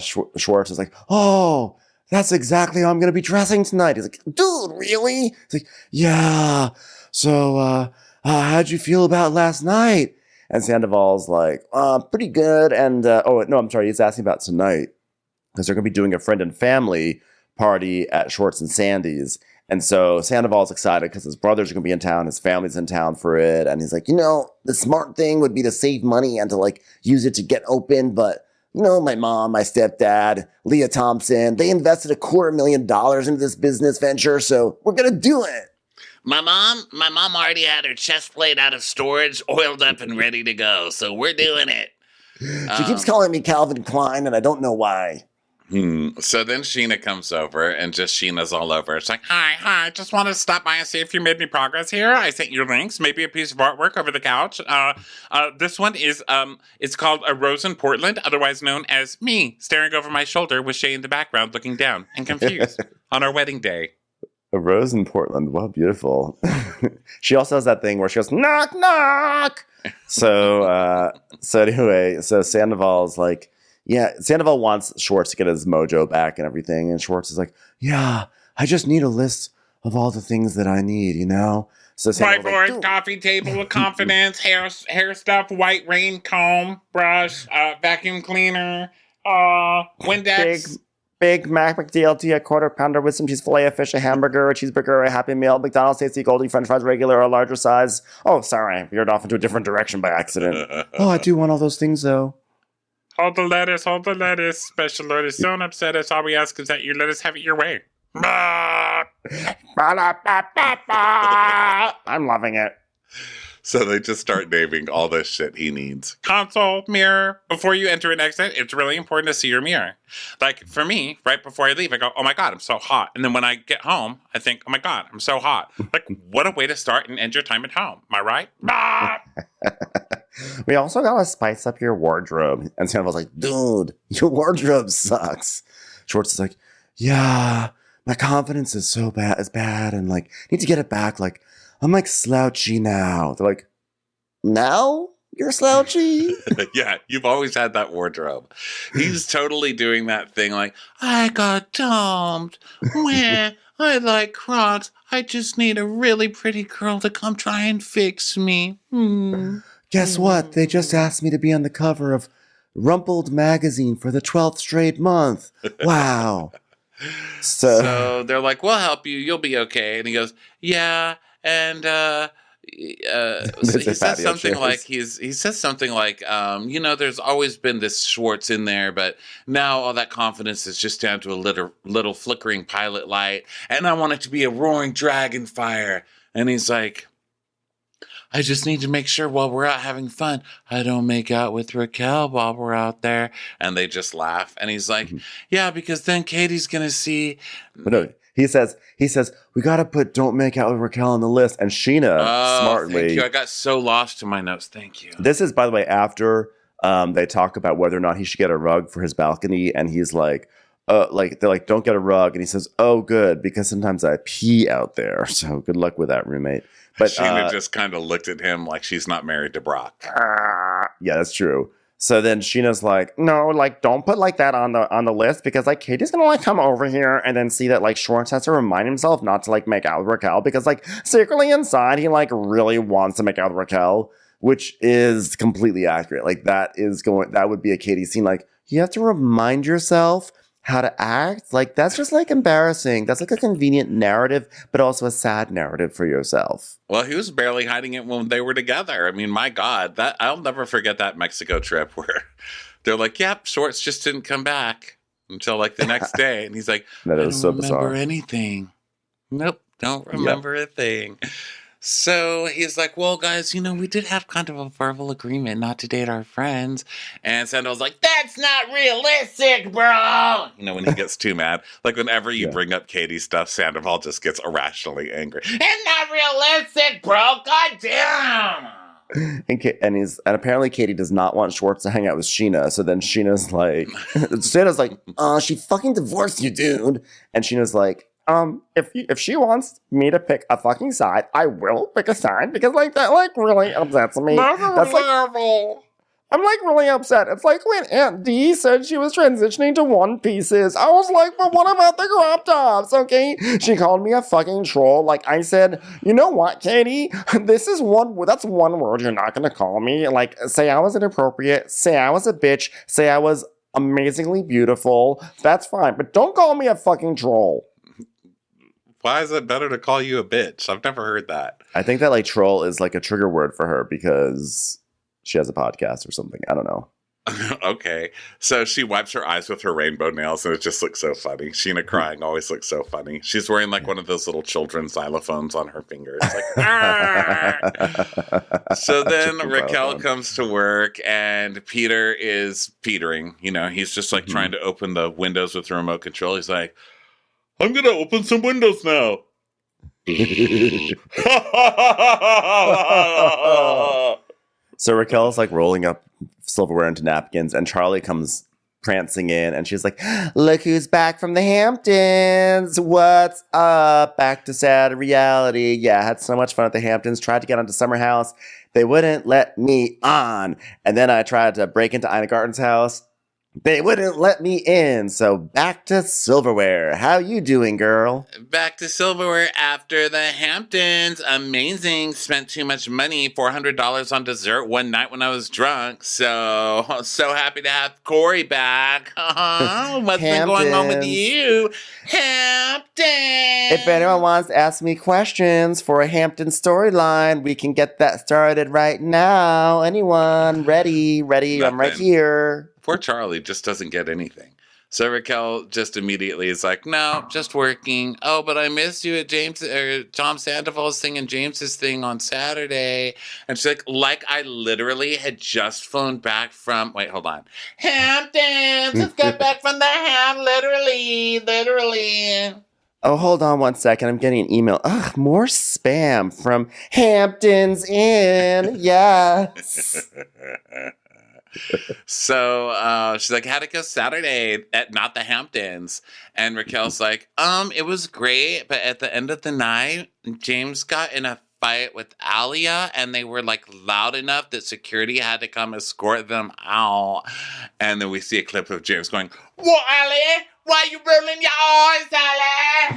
Schwartz is like, oh, that's exactly how I'm going to be dressing tonight. He's like, dude, really? He's like, yeah. So how'd you feel about last night? And Sandoval's like, pretty good. And, he's asking about tonight because they're going to be doing a friend and family party at Schwartz and Sandy's. And so Sandoval's excited because his brothers are going to be in town. His family's in town for it. And he's like, the smart thing would be to save money and to like use it to get open. But, my mom, my stepdad, Leah Thompson, they invested $250,000 into this business venture. So we're going to do it. My mom already had her chest plate out of storage, oiled up and ready to go. So we're doing it. She keeps calling me Calvin Klein and I don't know why. So then Sheena comes over and just Sheena's all over. It's like, hi, just wanted to stop by and see if you made any progress here. I sent you links, maybe a piece of artwork over the couch. This one is, it's called A Rose in Portland, otherwise known as me, staring over my shoulder with Shay in the background looking down and confused on our wedding day. A rose in Portland. Wow, beautiful. She also has that thing where she goes, knock, knock. So anyway, so Sandoval's like, yeah, Sandoval wants Schwartz to get his mojo back and everything. And Schwartz is like, yeah, I just need a list of all the things that I need, you know? So Whiteboard, like, coffee table with confidence, hair stuff, white rain comb, brush, vacuum cleaner, Windex. Big Mac McDLT, a quarter pounder with some cheese, filet of fish, a hamburger, a cheeseburger, a Happy Meal, McDonald's tasty Goldie French fries, regular or a larger size. Oh, sorry, veered off into a different direction by accident. Oh, I do want all those things though. Hold the lettuce, special lettuce. Don't upset us. All we ask is that you let us have it your way. I'm loving it. So they just start naming all this shit he needs. Console, mirror. Before you enter and exit, it's really important to see your mirror. Like for me, right before I leave, I go, oh my God, I'm so hot. And then when I get home, I think, oh my God, I'm so hot. Like, what a way to start and end your time at home. Am I right? We also gotta spice up your wardrobe. And Sandoval's like, dude, your wardrobe sucks. Schwartz is like, yeah, my confidence is so bad, it's bad, and like, need to get it back. Like, I'm like slouchy now. They're like, now you're slouchy? Yeah, you've always had that wardrobe. He's totally doing that thing like, I got dumped. Wah, I like Crocs. I just need a really pretty girl to come try and fix me. Guess what? They just asked me to be on the cover of Rumpled magazine for the 12th straight month. Wow. So they're like, we'll help you. You'll be okay. And he goes, yeah. And so he says something like you know, there's always been this Schwartz in there, but now all that confidence is just down to a little flickering pilot light, and I want it to be a roaring dragon fire. And he's like, I just need to make sure while we're out having fun, I don't make out with Raquel while we're out there. And they just laugh. And he's like, yeah, because then Katie's gonna see. But no, he says, we got to put don't make out with Raquel on the list. And Sheena, smartly. Thank you. I got so lost in my notes. Thank you. This is, by the way, after they talk about whether or not he should get a rug for his balcony. And he's like, they're like, don't get a rug. And he says, oh, good, because sometimes I pee out there. So good luck with that, roommate. But Sheena just kind of looked at him like she's not married to Brock. Yeah, that's true. So then Sheena's like, no, like, don't put like that on the list, because like Katie's gonna like come over here and then see that like Schwartz has to remind himself not to like make out with Raquel, because like secretly inside he like really wants to make out with Raquel, which is completely accurate. Like that would be a Katie scene. Like, you have to remind yourself how to act. Like, that's just like embarrassing. That's like a convenient narrative, but also a sad narrative for yourself. Well, he was barely hiding it when they were together. I mean, my God, that I'll never forget that Mexico trip where they're like, yep, Schwartz just didn't come back until like the next day. And he's like, that is so bizarre. I don't remember anything. Nope, don't remember a thing. So he's like, well, guys, you know, we did have kind of a verbal agreement not to date our friends. And Sandoval's like, that's not realistic, bro. You know, when he gets too mad. Like, whenever you bring up Katie stuff, Sandoval just gets irrationally angry. It's not realistic, bro. God damn. And apparently Katie does not want Schwartz to hang out with Sheena. So then Sheena's like, she fucking divorced you, dude. And Sheena's like, if she wants me to pick a fucking side, I will pick a side, because like that like really upsets me. That's like, I'm like really upset. It's like when Aunt Dee said she was transitioning to one pieces. I was like, but what about the crop tops? Okay, she called me a fucking troll. Like I said, you know what, Katie? That's one word you're not gonna call me. Like, say I was inappropriate. Say I was a bitch. Say I was amazingly beautiful. That's fine, but don't call me a fucking troll. Why is it better to call you a bitch? I've never heard that. I think that like troll is like a trigger word for her because she has a podcast or something. I don't know. Okay. So she wipes her eyes with her rainbow nails and it just looks so funny. Sheena crying always looks so funny. She's wearing like one of those little children's xylophones on her fingers. Like, So then Raquel comes to work and Peter is petering. You know, he's just like trying to open the windows with the remote control. He's like, I'm going to open some windows now. So Raquel's like rolling up silverware into napkins, and Charlie comes prancing in, and she's like, look who's back from the Hamptons. What's up? Back to sad reality. Yeah, I had so much fun at the Hamptons. Tried to get onto Summer House. They wouldn't let me on. And then I tried to break into Ina Garten's house. They wouldn't let me in. So back to silverware. How you doing, girl? Back to silverware after the Hamptons. Amazing. Spent too much money, $400 on dessert one night when I was drunk. So happy to have Corey back. What's been going on with you? Hamptons. If anyone wants to ask me questions for a Hampton storyline, we can get that started right now. Anyone? Ready? Nothing. I'm right here. Poor Charlie just doesn't get anything. So Raquel just immediately is like, no, just working. Oh, but I missed you at Tom Sandoval's thing and James's thing on Saturday. And she's like I literally had just flown back from, wait, hold on. Hamptons, let's get back from the literally. Oh, hold on one second. I'm getting an email. Ugh, more spam from Hamptons Inn. Yes. So she's like, how'd it go Saturday at not the Hamptons? And Raquel's like, it was great, but at the end of the night, James got in a fight with Alia, and they were like loud enough that security had to come escort them out. And then we see a clip of James going, what, Alia? Why you rolling your eyes,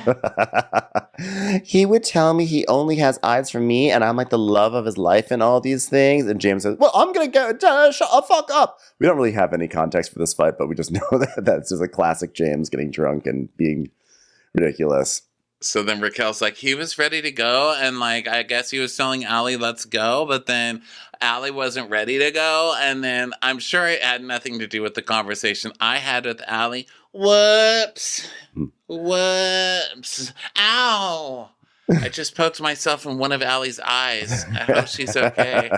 Alia? He would tell me he only has eyes for me, and I'm like the love of his life and all these things. And James says, well, I'm going to go, shut the fuck up. We don't really have any context for this fight, but we just know that that's just a classic James getting drunk and being ridiculous. So then Raquel's like, he was ready to go, and like, I guess he was telling Allie, let's go, but then Allie wasn't ready to go, and then I'm sure it had nothing to do with the conversation I had with Allie. Whoops. Ow. I just poked myself in one of Allie's eyes. I hope she's okay.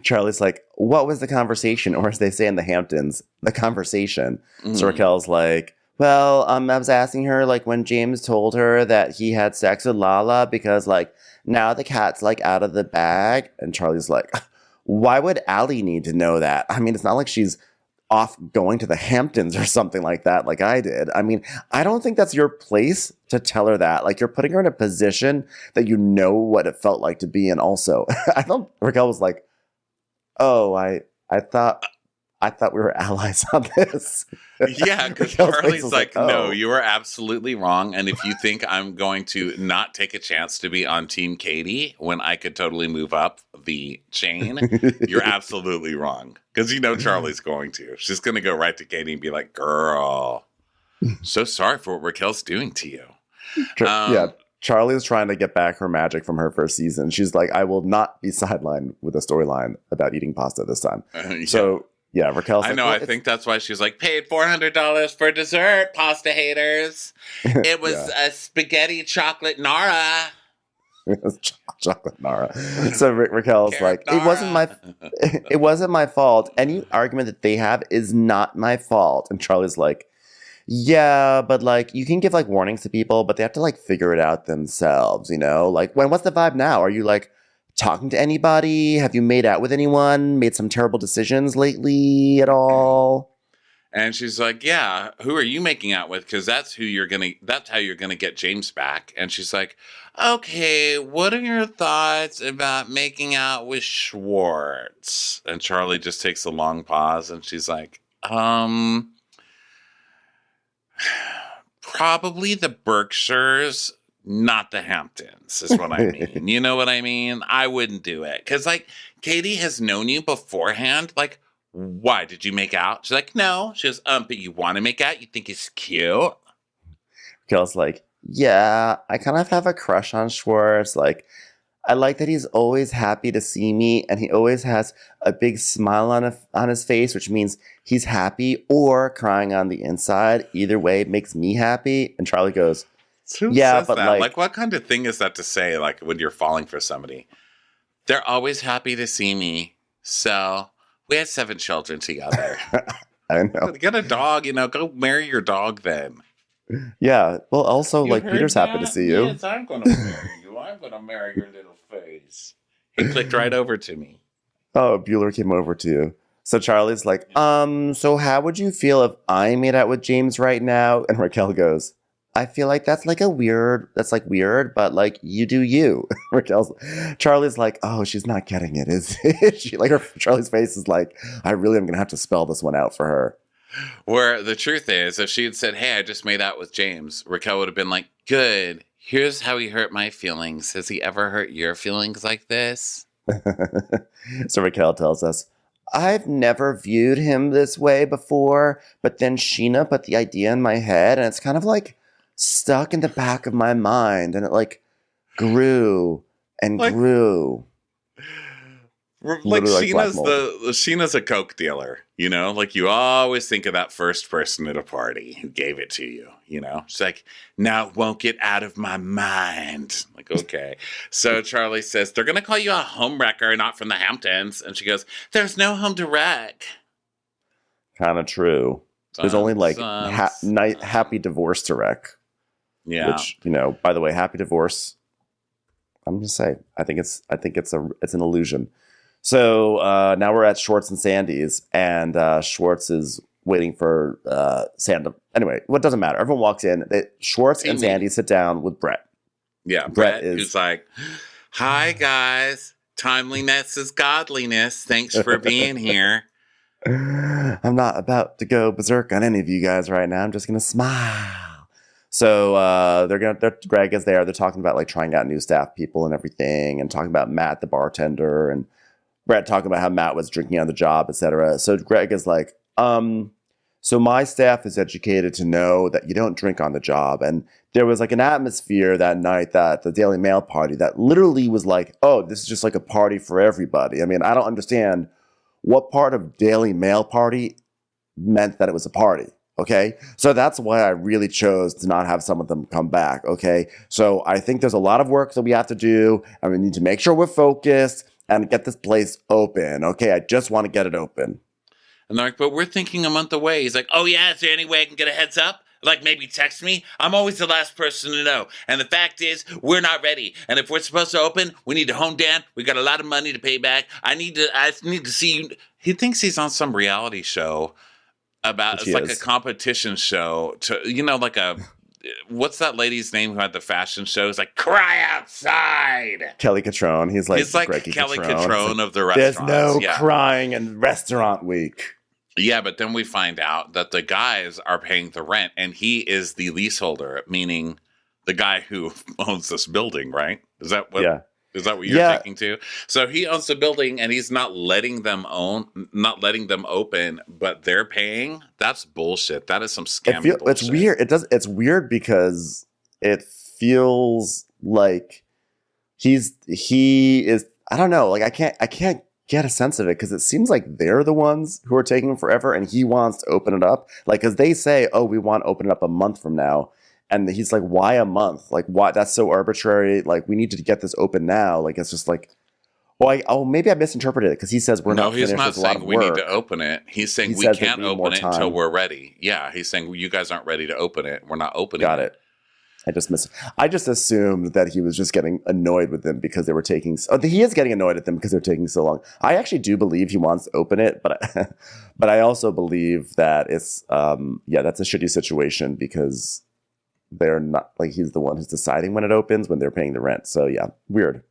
Charlie's like, what was the conversation? Or as they say in the Hamptons, the conversation. So Raquel's like, well, I was asking her, like, when James told her that he had sex with Lala because, like, now the cat's, like, out of the bag. And Charlie's like, why would Allie need to know that? I mean, it's not like she's off going to the Hamptons or something like that, like I did. I mean, I don't think that's your place to tell her that. Like, you're putting her in a position that you know what it felt like to be in also. Raquel was like, oh, I thought we were allies on this. Yeah, because Charlie's like, no, you are absolutely wrong. And if you think I'm going to not take a chance to be on Team Katie when I could totally move up the chain, you're absolutely wrong. Because you know Charlie's going to. She's going to go right to Katie and be like, girl, so sorry for what Raquel's doing to you. Yeah, Charlie's trying to get back her magic from her first season. She's like, I will not be sidelined with a storyline about eating pasta this time. So... yeah, Raquel's I know, I think that's why she's like, paid $400 for dessert, pasta haters. It was a spaghetti chocolate Nara. It was chocolate Nara. So Raquel's like, Nara. It wasn't my fault. Any argument that they have is not my fault. And Charlie's like, yeah, but like, you can give like warnings to people, but they have to like figure it out themselves, you know? Like, what's the vibe now? Are you like talking to anybody? Have you made out with anyone? Made some terrible decisions lately at all? And she's like, yeah, who are you making out with? Because that's how you're gonna get James back. And she's like, okay, what are your thoughts about making out with Schwartz? And Charlie just takes a long pause and she's like, probably the Berkshires, not the Hamptons, is what I mean. You know what I mean? I wouldn't do it. Because, like, Katie has known you beforehand. Like, why? Did you make out? She's like, no. She goes, but you want to make out? You think he's cute? Raquel's like, yeah, I kind of have a crush on Schwartz. Like, I like that he's always happy to see me, and he always has a big smile on his face, which means he's happy or crying on the inside. Either way, it makes me happy. And Charlie goes, who says that? Like, what kind of thing is that to say, like, when you're falling for somebody? They're always happy to see me. So, we had 7 children together. I know. Get a dog, go marry your dog then. Yeah. Well, also, like, Peter's happy to see you. Yes, I'm going to marry you. I'm going to marry your little face. He clicked right over to me. Oh, Bueller came over to you. So Charlie's like, so how would you feel if I made out with James right now? And Raquel goes, I feel like that's weird, but like you do you. Charlie's like, oh, she's not getting it, is she? Like Charlie's face is like, I really am going to have to spell this one out for her. Where the truth is, if she had said, hey, I just made out with James, Raquel would have been like, good. Here's how he hurt my feelings. Has he ever hurt your feelings like this? So Raquel tells us, I've never viewed him this way before, but then Sheena put the idea in my head, and it's kind of like stuck in the back of my mind, and it like grew and grew. Like Sheena's a coke dealer, you know? Like you always think of that first person at a party who gave it to you, you know? She's like, now it won't get out of my mind. Like, okay. So Charlie says, they're going to call you a home wrecker, not from the Hamptons. And she goes, there's no home to wreck. Kind of true. There's only like happy divorce to wreck. Yeah. Which, you know, by the way, happy divorce. I'm just saying, I think it's an illusion. So now we're at Schwartz and Sandy's, and Schwartz is waiting for Sandy. Anyway, what doesn't matter. Everyone walks in. Schwartz and Sandy sit down with Brett. Yeah, Brett who's like, hi, guys. Timeliness is godliness. Thanks for being here. I'm not about to go berserk on any of you guys right now. I'm just going to smile. So Greg is there. They're talking about like trying out new staff people and everything, and talking about Matt, the bartender, and Brett talking about how Matt was drinking on the job, etc. So Greg is like, so my staff is educated to know that you don't drink on the job. And there was like an atmosphere that night that the Daily Mail party that literally was like, oh, this is just like a party for everybody. I mean, I don't understand what part of Daily Mail party meant that it was a party. Okay. So that's why I really chose to not have some of them come back. Okay. So I think there's a lot of work that we have to do, and we need to make sure we're focused and get this place open. Okay, I just want to get it open. And they're like, but we're thinking a month away. He's like, oh yeah, is there any way I can get a heads up? Like maybe text me? I'm always the last person to know. And the fact is, we're not ready. And if we're supposed to open, we need to hone down. We got a lot of money to pay back. I need to see you. He thinks he's on some reality show about, it's like a competition show to, you know, like a, what's that lady's name who had the fashion show? It's like, cry outside. Kelly Catrone. He's like Kelly Catrone of the restaurants. There's no crying in restaurant week. Yeah, but then we find out that the guys are paying the rent, and he is the leaseholder, meaning the guy who owns this building, right? Is that what you're thinking too? So he owns the building, and he's not letting them open, but they're paying. That's bullshit. That is some scammy bullshit. It's weird. It's weird because it feels like he is. I don't know. Like I can't get a sense of it because it seems like they're the ones who are taking forever, and he wants to open it up. Like, because they say, "Oh, we want to open it up a month from now." And he's like, why a month? Like, why? That's so arbitrary. Like, we need to get this open now. Like, it's just like, maybe I misinterpreted it because he says we're not finished. No, he's not saying we need to open it. He's saying we can't open it until we're ready. Yeah, he's saying you guys aren't ready to open it. We're not opening it. Got it. I just assumed that he was just getting annoyed with them because they were taking. He is getting annoyed at them because they're taking so long. I actually do believe he wants to open it, but I also believe that it's that's a shitty situation because they're not like he's the one who's deciding when it opens when they're paying the rent. So yeah, weird.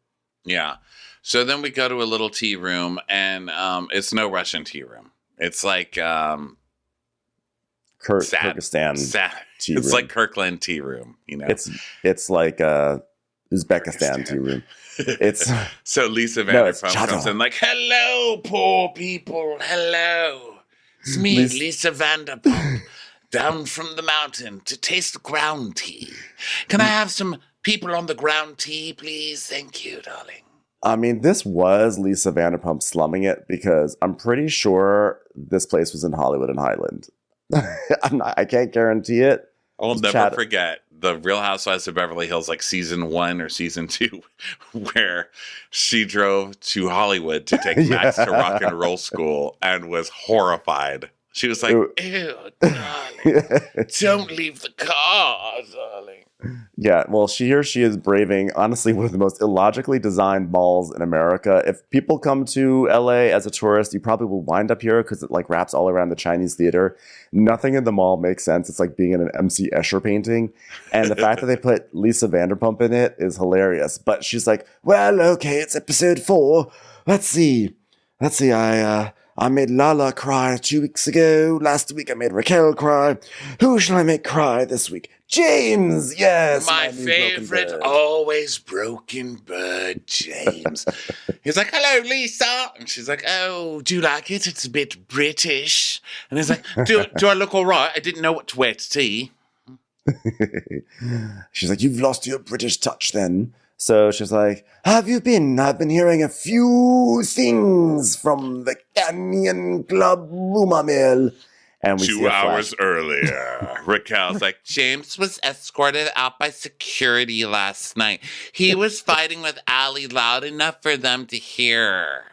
Yeah. So then we go to a little tea room, and it's no Russian tea room. It's like Kyrgyzstan tea room. It's like Kirkland tea room. You know, it's like Uzbekistan tea room. It's so Lisa Vanderpump comes in like, hello, poor people. Hello, it's me, Lisa Vanderpump. Down from the mountain to taste ground tea. Can I have some people on the ground tea, please? Thank you, darling. I mean, this was Lisa Vanderpump slumming it because I'm pretty sure this place was in Hollywood and Highland. I can't guarantee it. I'll never forget the Real Housewives of Beverly Hills, like season 1 or season 2, where she drove to Hollywood to take Max to rock and roll school and was horrified. She was like, ew, darling, don't leave the car, darling. Yeah, well, she is braving, honestly, one of the most illogically designed malls in America. If people come to LA as a tourist, you probably will wind up here because it like wraps all around the Chinese theater. Nothing in the mall makes sense. It's like being in an MC Escher painting. And the fact that they put Lisa Vanderpump in it is hilarious. But she's like, well, okay, it's episode 4. Let's see, I made Lala cry 2 weeks ago. Last week I made Raquel cry. Who shall I make cry this week? James, yes. My favorite, always broken bird, James. He's like, hello, Lisa. And she's like, oh, do you like it? It's a bit British. And he's like, do I look all right? I didn't know what to wear to tea. She's like, you've lost your British touch then. So she's like, how have you been? I've been hearing a few things from the Canyon Club rumor mill. And we 2 hours earlier, Raquel's like, James was escorted out by security last night. He was fighting with Allie loud enough for them to hear.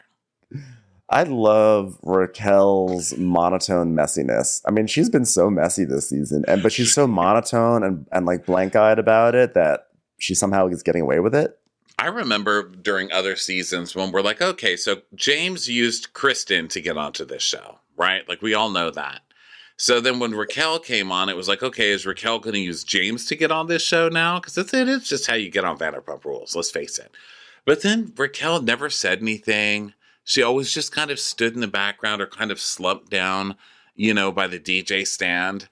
I love Raquel's monotone messiness. I mean, she's been so messy this season, but she's so monotone and like blank-eyed about it that she somehow is getting away with it. I remember during other seasons when we're like, okay, so James used Kristen to get onto this show, right? Like, we all know that. So then when Raquel came on, it was like, okay, is Raquel going to use James to get on this show now? Because it's just how you get on Vanderpump Rules, let's face it. But then Raquel never said anything. She always just kind of stood in the background or kind of slumped down, by the DJ stand.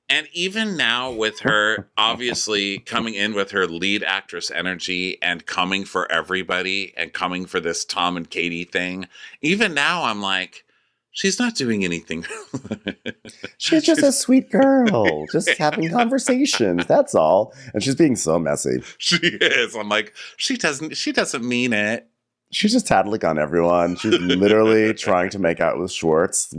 And even now with her obviously coming in with her lead actress energy and coming for everybody and coming for this Tom and Katie thing, even now I'm like, she's not doing anything. She's just a sweet girl, just having conversations. That's all. And she's being so messy. She is. I'm like, she doesn't mean it. She's just tattling on everyone. She's literally trying to make out with Schwartz.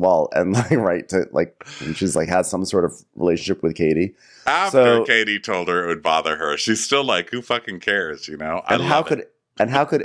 She's like has some sort of relationship with Katie. After Katie told her it would bother her, she's still like, who fucking cares, And how could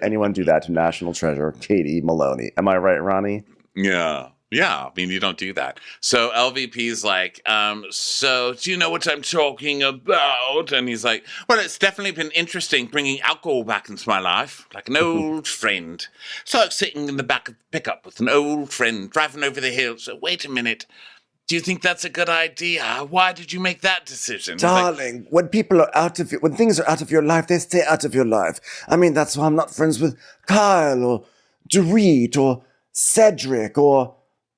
anyone do that to National Treasure Katie Maloney? Am I right, Ronnie? Yeah. Yeah, I mean, you don't do that. So LVP's like, so do you know what I'm talking about? And he's like, well, it's definitely been interesting bringing alcohol back into my life, like an old friend. So like sitting in the back of the pickup with an old friend, driving over the hills. So wait a minute. Do you think that's a good idea? Why did you make that decision? Darling, when people are when things are out of your life, they stay out of your life. I mean, that's why I'm not friends with Kyle or Dorit or Cedric or...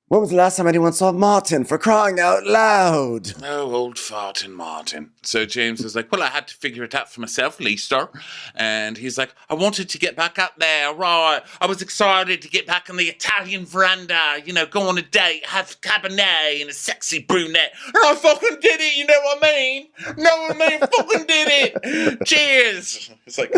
When was the last time anyone saw Martin, for crying out loud? Oh, old farting Martin. So James is like, well, I had to figure it out for myself, Lisa. And he's like, I wanted to get back up there, right? I was excited to get back on the Italian veranda, go on a date, have Cabernet and a sexy brunette. And I fucking did it, you know what I mean? Fucking did it. Cheers. He's like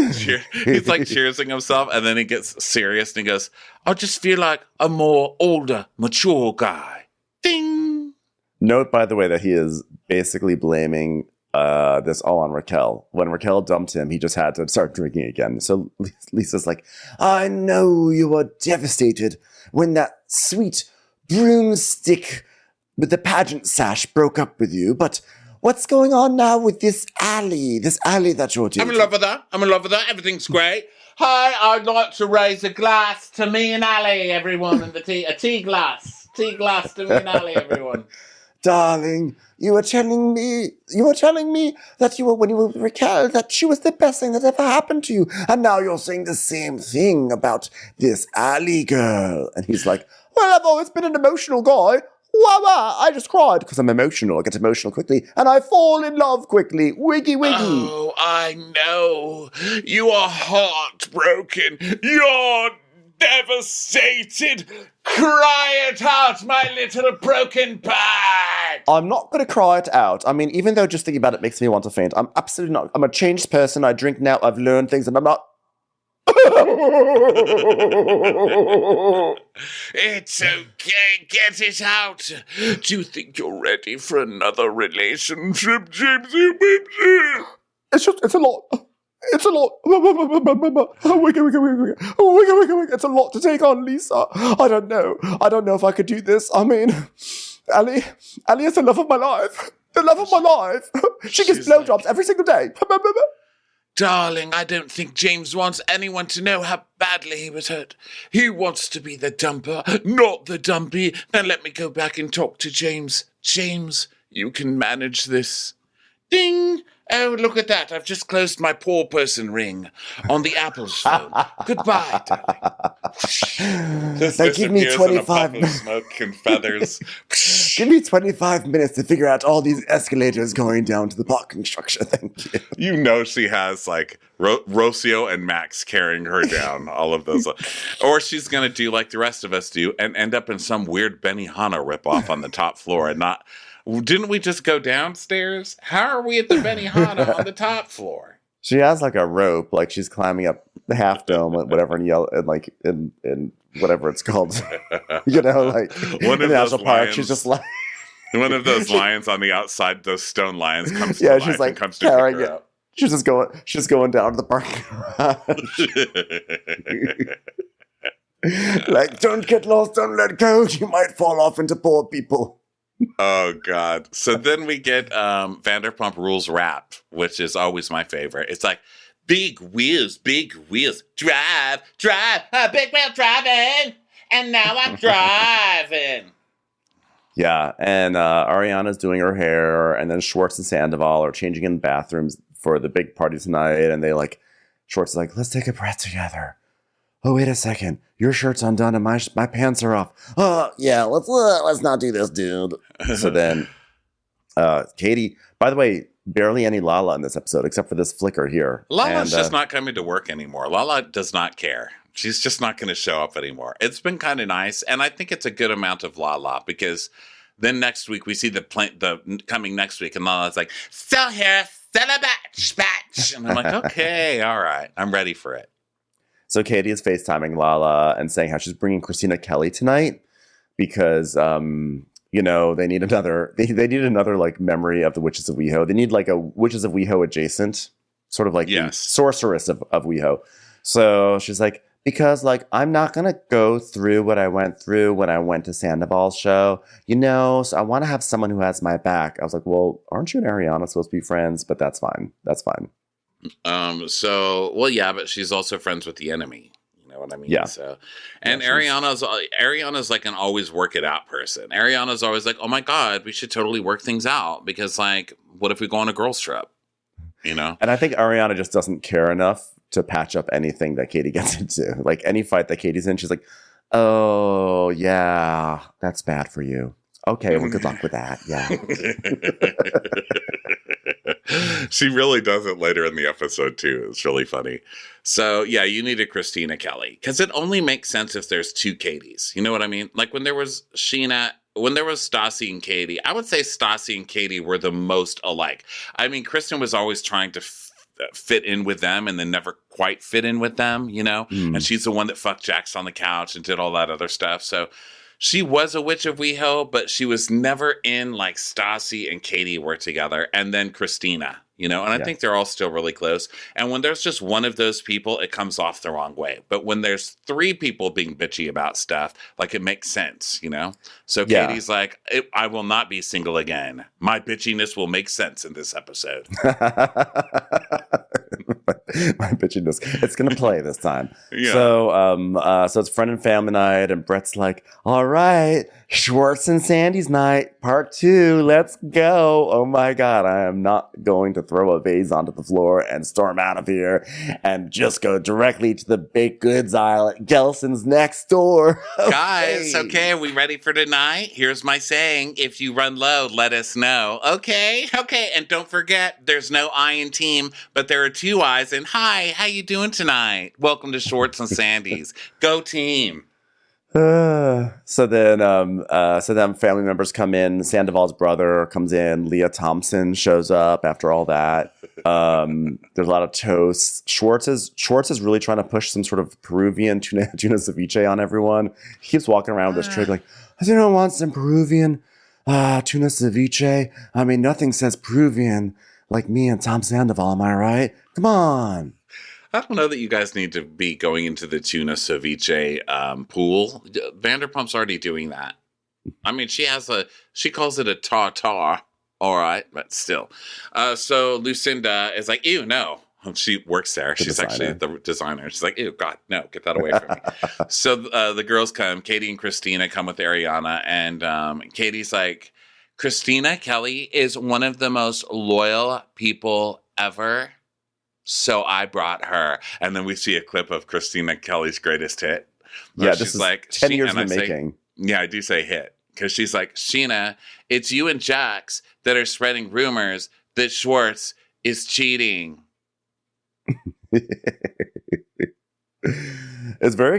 cheersing himself, and then he gets serious and he goes, I just feel like a more older, mature guy. Ding! Note, by the way, that he is basically blaming this all on Raquel. When Raquel dumped him, he just had to start drinking again. So Lisa's like, I know you were devastated when that sweet broomstick with the pageant sash broke up with you, but what's going on now with this Allie that you're dating? I'm in love with her. Everything's great. Hi, I'd like to raise a glass to me and Ali, everyone, and a tea glass. Tea glass to me and Ali, everyone. Darling, you were telling me that when you were with Raquel, that she was the best thing that ever happened to you. And now you're saying the same thing about this Ali girl. And he's like, well, I've always been an emotional guy. Wah, I just cried because I'm emotional. I get emotional quickly, and I fall in love quickly. Wiggy, wiggy. Oh, I know. You are heartbroken. You're devastated. Cry it out, my little broken pie. I'm not going to cry it out. I mean, even though just thinking about it makes me want to faint, I'm absolutely not. I'm a changed person. I drink now. I've learned things, and I'm not... It's okay, get it out. Do you think you're ready for another relationship, James? It's a lot. It's a lot. It's a lot to take on, Lisa. I don't know if I could do this. I mean, Ali is the love of my life. The love of my life. She gives blowjobs every single day. Darling, I don't think James wants anyone to know how badly he was hurt. He wants to be the dumper, not the dumpy. Now let me go back and talk to James. James, you can manage this. Ding! Oh, look at that. I've just closed my poor person ring on the Apple's phone. Goodbye, darling. Now give me 25 minutes. Smoke and feathers. Give me 25 minutes to figure out all these escalators going down to the parking structure. Thank you. You know she has like Rocio and Max carrying her down, all of those. Or she's going to do like the rest of us do and end up in some weird Benihana ripoff on the top floor and not... Didn't we just go downstairs? How are we at the Benihana on the top floor? She has like a rope, like she's climbing up the half dome, whatever, in whatever it's called. Like one of in the national park. Lions, she's just like one of those lions on the outside. Those stone lions comes. To she's life like and comes to pick her up. She's just going down to the parking garage. Like, don't get lost, don't let go. You might fall off into poor people. Oh, God. So then we get Vanderpump Rules rap, which is always my favorite. It's like, big wheels, drive, big wheel driving, and now I'm driving. Yeah, and Ariana's doing her hair, and then Schwartz and Sandoval are changing in bathrooms for the big party tonight, and Schwartz is like, let's take a breath together. Oh, wait a second. Your shirt's undone and my pants are off. Oh, yeah, let's not do this, dude. So then, Katie, by the way, barely any Lala in this episode, except for this flicker here. Lala's just not coming to work anymore. Lala does not care. She's just not going to show up anymore. It's been kind of nice, and I think it's a good amount of Lala, because then next week we see the coming next week, and Lala's like, still here, still a batch. And I'm like, okay, all right, I'm ready for it. So Katie is FaceTiming Lala and saying how she's bringing Christina Kelly tonight because, they need another like memory of the Witches of WeHo. They need like a Witches of WeHo adjacent, sort of like the sorceress of WeHo. So she's like, because like I'm not gonna go through what I went through when I went to Sandoval's show, so I want to have someone who has my back. I was like, well, aren't you and Ariana supposed to be friends? But that's fine. That's fine. But she's also friends with the enemy. You know what I mean? Yeah. So, and Ariana's like an always work it out person. Ariana's always like, oh my God, we should totally work things out because like, what if we go on a girls trip? And I think Ariana just doesn't care enough to patch up anything that Katie gets into. Like any fight that Katie's in, she's like, oh yeah, that's bad for you. Okay, well, good luck with that. Yeah. She really does it later in the episode, too. It's really funny. So, yeah, you need a Christina Kelly. Because it only makes sense if there's two Katies. You know what I mean? Like when there was Stassi and Katie, I would say Stassi and Katie were the most alike. I mean, Kristen was always trying to fit in with them and then never quite fit in with them, And she's the one that fucked Jax on the couch and did all that other stuff. So she was a Witch of WeHo, but she was never in like Stassi and Katie were together. And then Christina, and I think they're all still really close. And when there's just one of those people, it comes off the wrong way. But when there's three people being bitchy about stuff, like it makes sense, So Katie's like, I will not be single again. My bitchiness will make sense in this episode. My bitchiness. It's going to play this time. Yeah. So it's friend and family night, and Brett's like, all right, Schwartz and Sandy's night, part 2. Let's go. Oh my God, I am not going to throw a vase onto the floor and storm out of here and just go directly to the baked goods aisle at Gelson's next door. Guys, okay, are we ready for tonight? Here's my saying. If you run low, let us know. Okay. And don't forget, there's no I in team, but there are 2 I's. And hi, how you doing tonight? Welcome to Schwartz and Sandy's. Go team. So then family members come in. Sandoval's brother comes in. Leah Thompson shows up after all that. There's a lot of toasts. Schwartz is really trying to push some sort of Peruvian tuna ceviche on everyone. He keeps walking around with this tray like, does anyone want some Peruvian tuna ceviche? I mean, nothing says Peruvian like me and Tom Sandoval, am I right? Come on. I don't know that you guys need to be going into the tuna ceviche pool. Vanderpump's already doing that. I mean, she calls it a tartar all right, but still. So Lucinda is like, ew, no. She works there. She's actually the designer. She's like, ew, God, no, get that away from me. So the girls come. Katie and Christina come with Ariana. And Katie's like, Christina Kelly is one of the most loyal people ever. So I brought her. And then we see a clip of Christina Kelly's greatest hit. Yeah, this is like 10 years in the making. Yeah, I do say hit. Because she's like, Sheena, it's you and Jax that are spreading rumors that Schwartz is cheating. I was very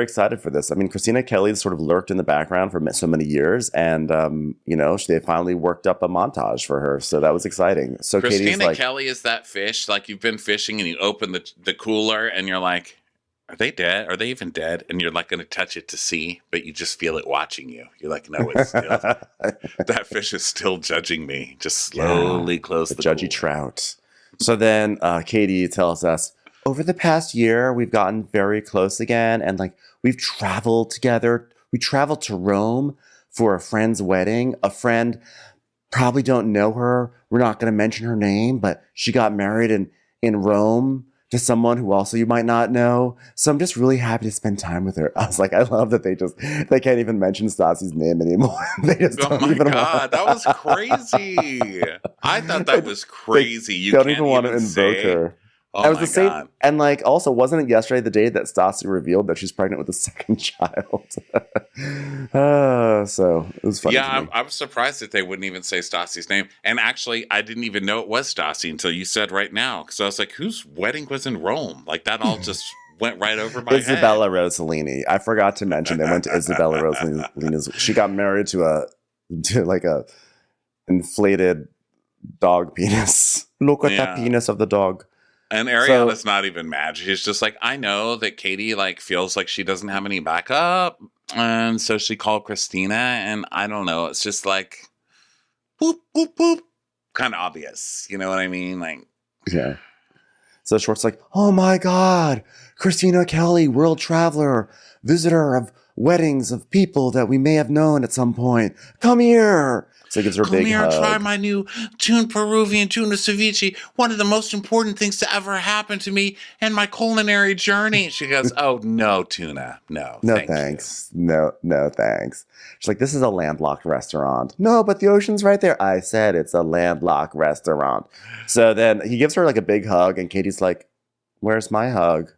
excited for this. I mean, Christina Kelly sort of lurked in the background for so many years, and they finally worked up a montage for her, so that was exciting. So Christina Kelly is that fish, like you've been fishing and you open the cooler and you're like, are they dead? Are they even dead? And you're like going to touch it to see, but you just feel it watching you. You're like, no, it's still that fish is still judging me. Just slowly close the judgy cooler. Trout. So then Katie tells us, over the past year, we've gotten very close again. And like, we've traveled together. We traveled to Rome for a friend's wedding. A friend, probably don't know her. We're not going to mention her name, but she got married in Rome to someone who also you might not know. So I'm just really happy to spend time with her. I was like, I love that they can't even mention Stassi's name anymore. They just oh my God, that was crazy. I thought that was crazy. You don't even want to invoke her. Oh was the same, God. And like, also, wasn't it yesterday the day that Stassi revealed that she's pregnant with a second child? So it was funny. Yeah, I'm surprised that they wouldn't even say Stassi's name. And actually, I didn't even know it was Stassi until you said right now. Because I was like, whose wedding was in Rome? Like, that all just went right over my head. Isabella Rossellini. I forgot to mention they went to Isabella Rossellini's. She got married to a inflated dog penis. Look at that penis of the dog. And Ariana's not even mad. She's just like, I know that Katie like feels like she doesn't have any backup. And so she called Christina. And I don't know. It's just like, boop, boop, boop. Kind of obvious. You know what I mean? Like, yeah. So Schwartz like, oh my God, Christina Kelly, world traveler, visitor of weddings of people that we may have known at some point. Come here. So he gives her a big hug. Come here and try my new tuned Peruvian tuna ceviche. One of the most important things to ever happen to me in my culinary journey. She goes, oh, no, tuna. No, thanks. No, thanks. She's like, this is a landlocked restaurant. No, but the ocean's right there. I said it's a landlocked restaurant. So then he gives her like a big hug, and Katie's like, where's my hug?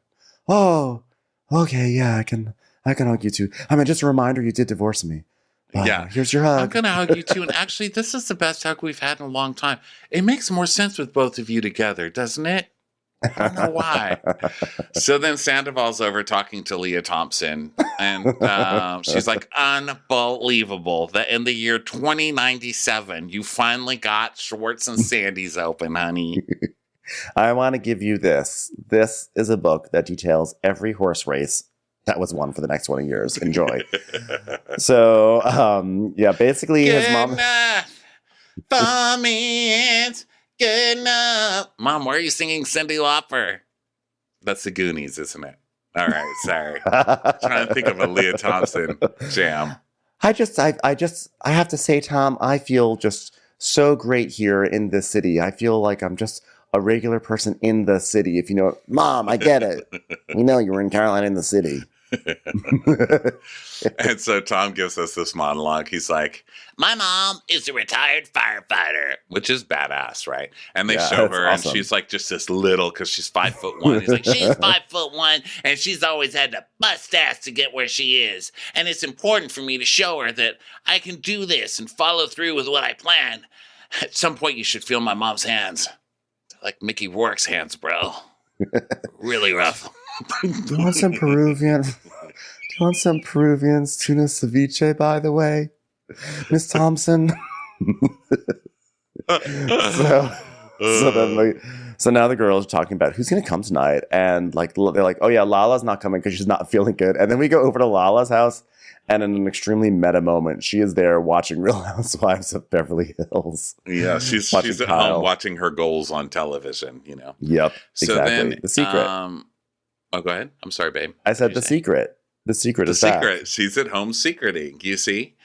Oh, okay, yeah, I can hug you too. I mean, just a reminder, you did divorce me. Yeah. Here's your hug. I'm going to hug you too. And actually, this is the best hug we've had in a long time. It makes more sense with both of you together, doesn't it? I don't know why. So then Sandoval's over talking to Leah Thompson. And she's like, unbelievable that in the year 2097, you finally got Schwartz and Sandy's open, honey. I want to give you this. This is a book that details every horse race that was won for the next 20 years. Enjoy. So, basically good his mom. Enough for me, it's good enough. Mom, why are you singing Cyndi Lauper? That's the Goonies, isn't it? All right, sorry. Trying to think of a Leah Thompson jam. I have to say, Tom, I feel just so great here in this city. I feel like I'm just a regular person in the city. If you know, Mom, I get it. We know you were in Carolina in the city. And so Tom gives us this monologue. He's like, my mom is a retired firefighter, which is badass, right? And they show her, awesome. And she's like just this little, because she's 5'1". He's like, she's 5'1", and she's always had to bust ass to get where she is. And it's important for me to show her that I can do this and follow through with what I plan. At some point, you should feel my mom's hands. Like Mickey Rourke's hands, bro. Really rough. Do you want some Peruvian tuna ceviche, by the way, Miss Thompson? So now the girls are talking about who's going to come tonight, and like they're like, oh yeah, Lala's not coming because she's not feeling good. And then we go over to Lala's house, and in an extremely meta moment, she is there watching Real Housewives of Beverly Hills. Yeah, she's at home watching her goals on television. You know. Yep. So exactly. then The Secret. Oh, go ahead. I'm sorry, babe. I said The Secret. The Secret is back. She's at home secreting, you see?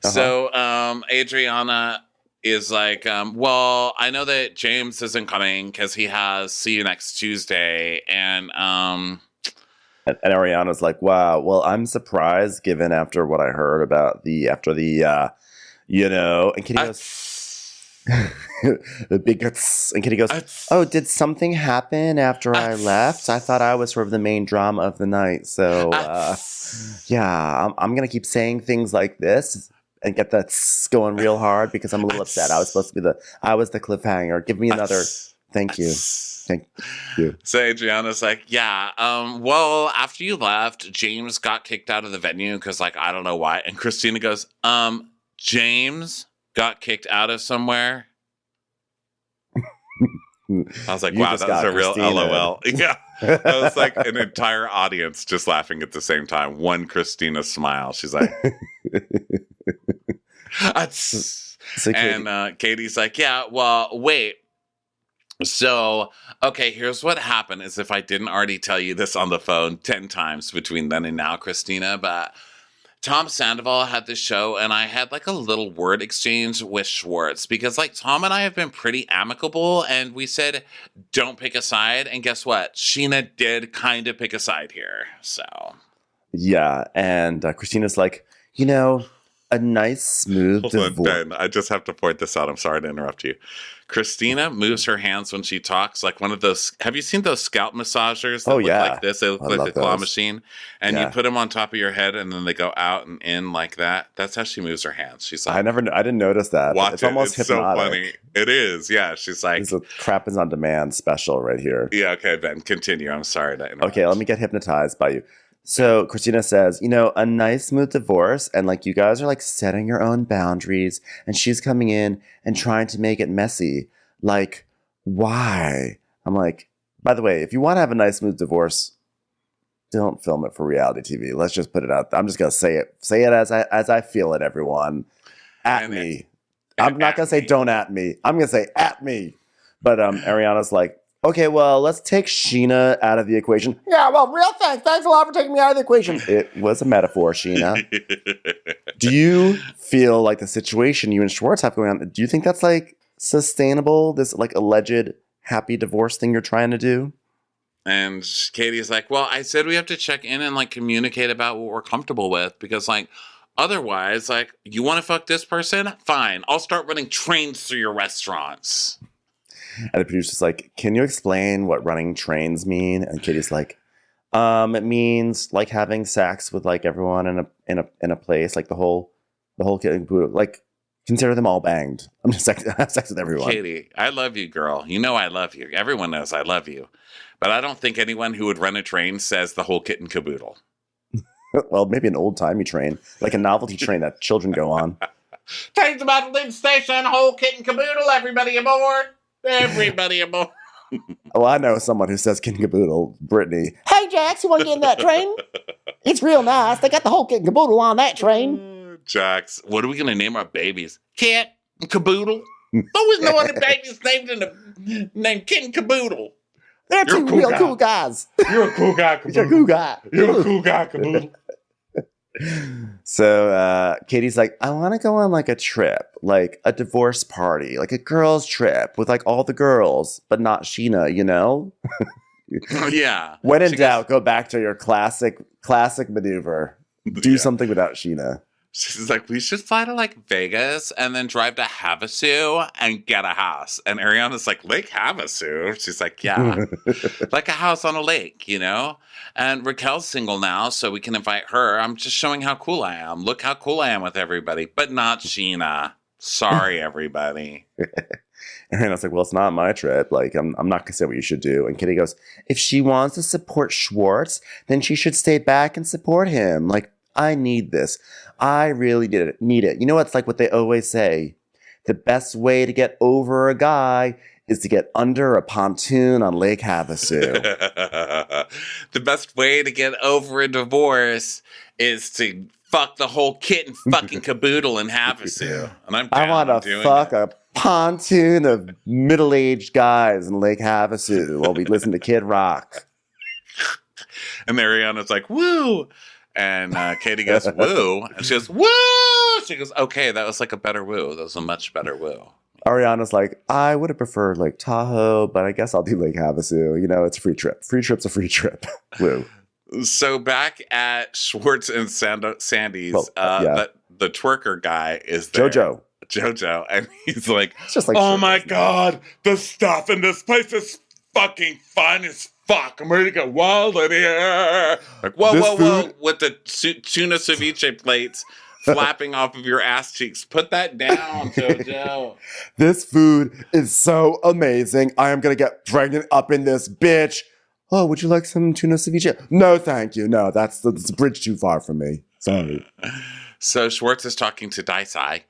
Uh-huh. So Adriana is like, well, I know that James isn't coming because he has See You Next Tuesday. And Ariana's like, wow, well, I'm surprised given after what I heard about after the, and Katie goes, the big and Kitty goes, oh, did something happen after I left? I thought I was sort of the main drama of the night. So, I'm going to keep saying things like this and get that going real hard because I'm a little upset. I was supposed to be I was the cliffhanger. Give me another. Thank you. Thank you. So Adriana's like, well, after you left, James got kicked out of the venue because, like, I don't know why. And Christina goes, James got kicked out of somewhere. I was like, wow, that was a real LOL. Yeah. That was like an entire audience just laughing at the same time. One Christina smile. She's like, and Katie's like, yeah, well, wait. So, okay, here's what happened as if I didn't already tell you this on the phone 10 times between then and now, Christina, but Tom Sandoval had this show, and I had like a little word exchange with Schwartz because, like, Tom and I have been pretty amicable, and we said, don't pick a side. And guess what? Sheena did kind of pick a side here. So, yeah. And Christina's like, a nice, smooth divorce. Ben, I just have to point this out. I'm sorry to interrupt you. Christina moves her hands when she talks like one of those. Have you seen those scalp massagers that look like this? They look like a claw machine. And you put them on top of your head and then they go out and in like that. That's how she moves her hands. She's like, I didn't notice that. Watch it's almost hypnotic. So funny. It is. Yeah. She's like, it's a Crap is on Demand special right here. Yeah. Okay, Ben, continue. I'm sorry to interrupt. Okay, let me get hypnotized by you. So Christina says, a nice smooth divorce, and like you guys are like setting your own boundaries, and she's coming in and trying to make it messy. Like, why? I'm like, by the way, if you want to have a nice smooth divorce, don't film it for reality TV. Let's just put it out there. I'm just gonna say it. Say it as I feel it, everyone. At me. I'm not gonna say don't at me. I'm gonna say at me. But Ariana's like, okay, well, let's take Sheena out of the equation. Yeah, well, real thanks. Thanks a lot for taking me out of the equation. It was a metaphor, Sheena. Do you feel like the situation you and Schwartz have going on, do you think that's like sustainable, this like alleged happy divorce thing you're trying to do? And Katie's like, well, I said we have to check in and like communicate about what we're comfortable with because like otherwise, like, you want to fuck this person? Fine. I'll start running trains through your restaurants. And the producer's like, can you explain what running trains mean? And Katie's like, it means like having sex with like everyone in a place, like the whole kid, like consider them all banged. I'm just have sex with everyone. Katie, I love you, girl. You know I love you. Everyone knows I love you. But I don't think anyone who would run a train says the whole kit and caboodle. Well, maybe an old-timey train, like a novelty train that children go on. Train's about to leave the station, whole kit and caboodle, everybody aboard. Everybody aboard. Well, I know someone who says kid and caboodle, Brittany. Hey, Jax, you want to get in that train? It's real nice. They got the whole kit and caboodle on that train. Jax, what are we going to name our babies? Kit and caboodle. Always no other babies named Kit and caboodle. They're two real cool guys. You're a cool guy, caboodle. You're a cool guy. You're a cool guy, caboodle. So Katie's like, I want to go on like a trip, like a divorce party, like a girls' trip with like all the girls, but not Sheena, you know? Yeah. When in doubt, go back to your classic maneuver. Do something without Sheena. She's like, we should fly to like Vegas and then drive to Havasu and get a house. And Ariana's like, Lake Havasu? She's like, yeah, like a house on a lake, you know? And Raquel's single now, so we can invite her. I'm just showing how cool I am. Look how cool I am with everybody, but not Sheena. Sorry, everybody. Ariana's like, well, it's not my trip. Like, I'm not going to say what you should do. And Kitty goes, if she wants to support Schwartz, then she should stay back and support him. Like, I need this. I really need it. You know, it's like what they always say. The best way to get over a guy is to get under a pontoon on Lake Havasu. The best way to get over a divorce is to fuck the whole kit and fucking caboodle in Havasu. And I want to fuck a pontoon of middle-aged guys in Lake Havasu while we listen to Kid Rock. And Ariana's like, woo! And Katie goes, woo. And she goes, woo! She goes, okay, that was like a better woo. That was a much better woo. Ariana's like, I would have preferred Lake Tahoe, but I guess I'll do Lake Havasu. You know, it's a free trip. Free trip's a free trip. Woo. So back at Schwartz and Sandy's, the twerker guy is there. Jojo. And he's like, oh my God, the stuff in this place is fucking fun as fuck. I'm ready to get wild in here. Like, whoa, with the tuna ceviche plates flapping off of your ass cheeks. Put that down, Jojo. This food is so amazing. I am going to get pregnant up in this bitch. Oh, would you like some tuna ceviche? No, thank you. No, that's a bridge too far from me. Sorry. So Schwartz is talking to Daisai,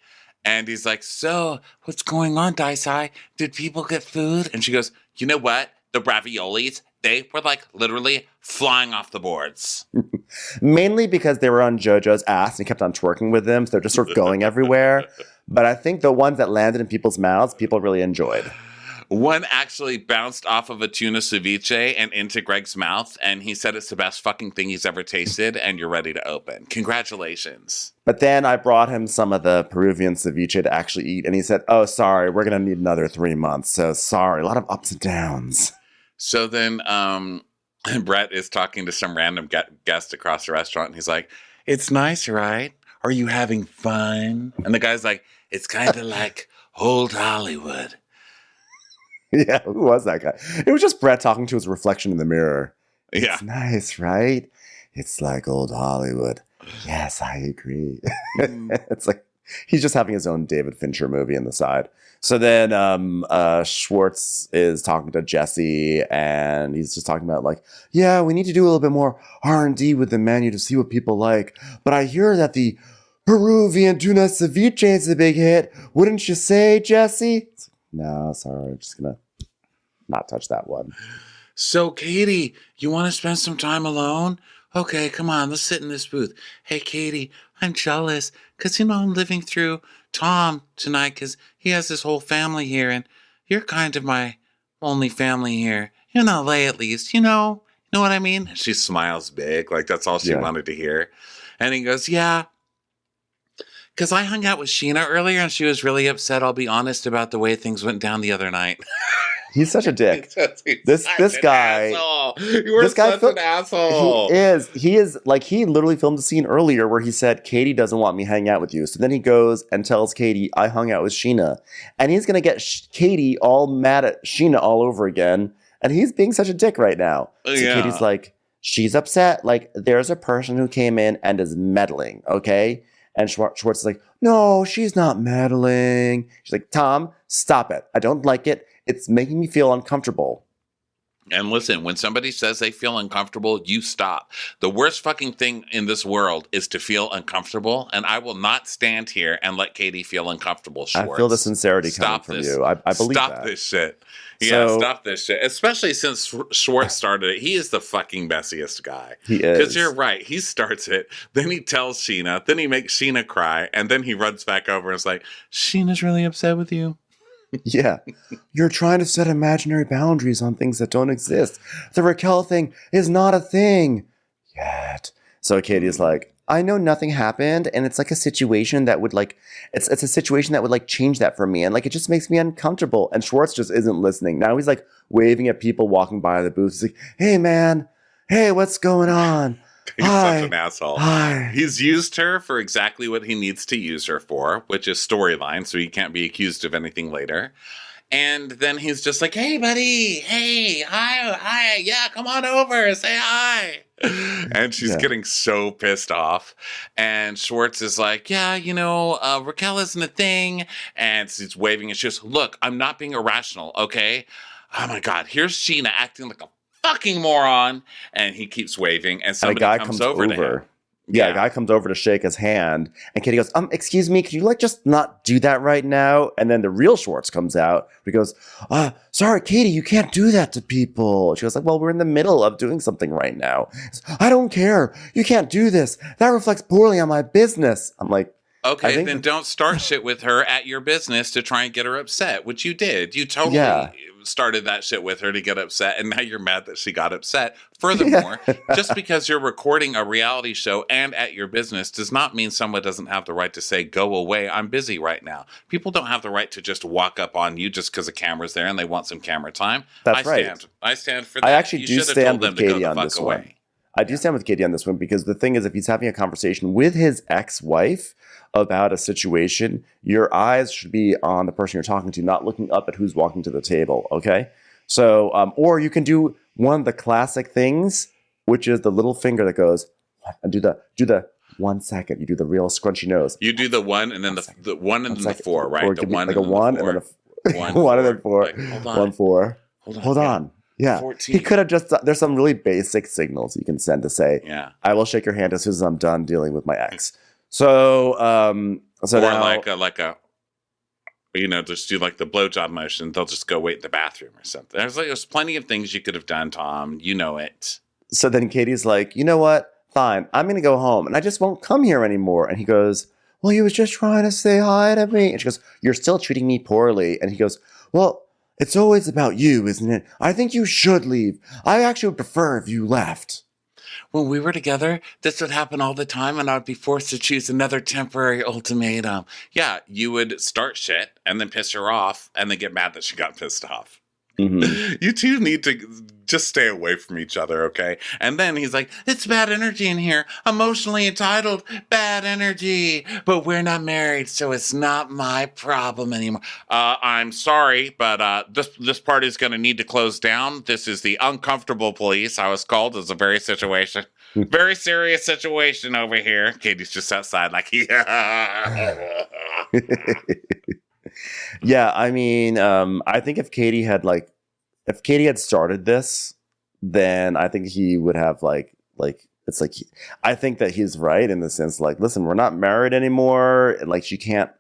and he's like, so what's going on, Daisai? Did people get food? And she goes, you know what? The raviolis, they were like literally flying off the boards. Mainly because they were on JoJo's ass and he kept on twerking with them. So they're just sort of going everywhere. But I think the ones that landed in people's mouths, people really enjoyed. One actually bounced off of a tuna ceviche and into Greg's mouth. And he said it's the best fucking thing he's ever tasted. And you're ready to open. Congratulations. But then I brought him some of the Peruvian ceviche to actually eat. And he said, oh, sorry, we're going to need another 3 months. So sorry, a lot of ups and downs. So then Brett is talking to some random guest across the restaurant. And he's like, it's nice, right? Are you having fun? And the guy's like, it's kind of like old Hollywood. Yeah, who was that guy? It was just Brett talking to his reflection in the mirror. Yeah. It's nice, right? It's like old Hollywood. Yes, I agree. It's like he's just having his own David Fincher movie on the side. So then Schwartz is talking to Jesse, and he's just talking about like, yeah, we need to do a little bit more R&D with the menu to see what people like. But I hear that the Peruvian tuna ceviche is a big hit. Wouldn't you say, Jesse? No, sorry. I'm just going to not touch that one. So, Katie, you want to spend some time alone? Okay, come on. Let's sit in this booth. Hey, Katie, I'm jealous because, I'm living through Tom tonight because he has his whole family here, and you're kind of my only family here. In LA, at least. You know what I mean? She smiles big. Like, that's all she wanted to hear. And he goes, yeah. Because I hung out with Sheena earlier, and she was really upset, I'll be honest, about the way things went down the other night. He's such a dick. This guy. You were such an asshole. He is like, he literally filmed a scene earlier where he said, Katie doesn't want me hanging out with you. So then he goes and tells Katie, I hung out with Sheena. And he's going to get Katie all mad at Sheena all over again. And he's being such a dick right now. So Katie's like, she's upset. Like, there's a person who came in and is meddling, okay? And Schwartz is like, no, she's not meddling. She's like, Tom, stop it. I don't like it. It's making me feel uncomfortable. And listen, when somebody says they feel uncomfortable, you stop. The worst fucking thing in this world is to feel uncomfortable. And I will not stand here and let Katie feel uncomfortable, Schwartz. I feel the sincerity coming from you. I believe that. Stop this shit. Yeah, stop this shit. Especially since Schwartz started it. He is the fucking messiest guy. He is. Because you're right. He starts it. Then he tells Sheena. Then he makes Sheena cry. And then he runs back over and is like, Sheena's really upset with you. Yeah. You're trying to set imaginary boundaries on things that don't exist. The Raquel thing is not a thing yet. So Katie's like, I know nothing happened, and it's like a situation that would like, it's a situation that would like change that for me, and like it just makes me uncomfortable. And Schwartz just isn't listening. Now he's like waving at people walking by the booth. He's like, hey man, hey, what's going on? He's such an asshole. Hi. He's used her for exactly what he needs to use her for, which is storyline, so he can't be accused of anything later. And then he's just like, hey, buddy, hey, hi, yeah, come on over, say hi. And she's getting so pissed off. And Schwartz is like, yeah, Raquel isn't a thing. And she's waving and she goes, look, I'm not being irrational, okay? Oh, my God, here's Sheena acting like a fucking moron. And he keeps waving, and somebody comes over to him. Yeah, a guy comes over to shake his hand, and Katie goes, excuse me, could you like just not do that right now? And then the real Schwartz comes out. He goes, sorry, Katie, you can't do that to people. She goes like, well, we're in the middle of doing something right now. Goes, I don't care. You can't do this. That reflects poorly on my business. I'm like, Okay, then don't start shit with her at your business to try and get her upset, which you did. You totally started that shit with her to get upset, and now you're mad that she got upset. Furthermore, just because you're recording a reality show and at your business does not mean someone doesn't have the right to say, go away, I'm busy right now. People don't have the right to just walk up on you just because a camera's there and they want some camera time. That's right. I stand for that. I actually do stand with Katie on this one. Away. I do stand with Katie on this one because the thing is, if he's having a conversation with his ex-wife about a situation, your eyes should be on the person you're talking to, not looking up at who's walking to the table, okay? So, or you can do one of the classic things, which is the little finger that goes, and do the 1 second. You do the real scrunchy nose. You do the one and then the one and then the four, right? Or the one like a one and then a one and then four. Like, hold on. 1 4. Hold on. Yeah. 14. He could have just, there's some really basic signals you can send to say, I will shake your hand as soon as I'm done dealing with my ex. So, or now, like a, you know, just do like the blowjob motion. They'll just go wait in the bathroom or something. There's plenty of things you could have done, Tom. You know it. So then Katie's like, you know what? Fine. I'm going to go home and I just won't come here anymore. And he goes, well, he was just trying to say hi to me. And she goes, you're still treating me poorly. And he goes, well, it's always about you, isn't it? I think you should leave. I actually would prefer if you left. When we were together, this would happen all the time, and I'd be forced to choose another temporary ultimatum. Yeah, you would start shit and then piss her off and then get mad that she got pissed off. Mm-hmm. You two need to just stay away from each other, okay? And then he's like, it's bad energy in here. Emotionally entitled, bad energy. But we're not married, so it's not my problem anymore. I'm sorry, but this party's going to need to close down. This is the uncomfortable police. I was called. It's a very serious situation over here. Katie's just outside like, yeah. Yeah, I mean, I think if Katie had started this, then I think he would have I think that he's right in the sense like, listen, we're not married anymore, and like she can't.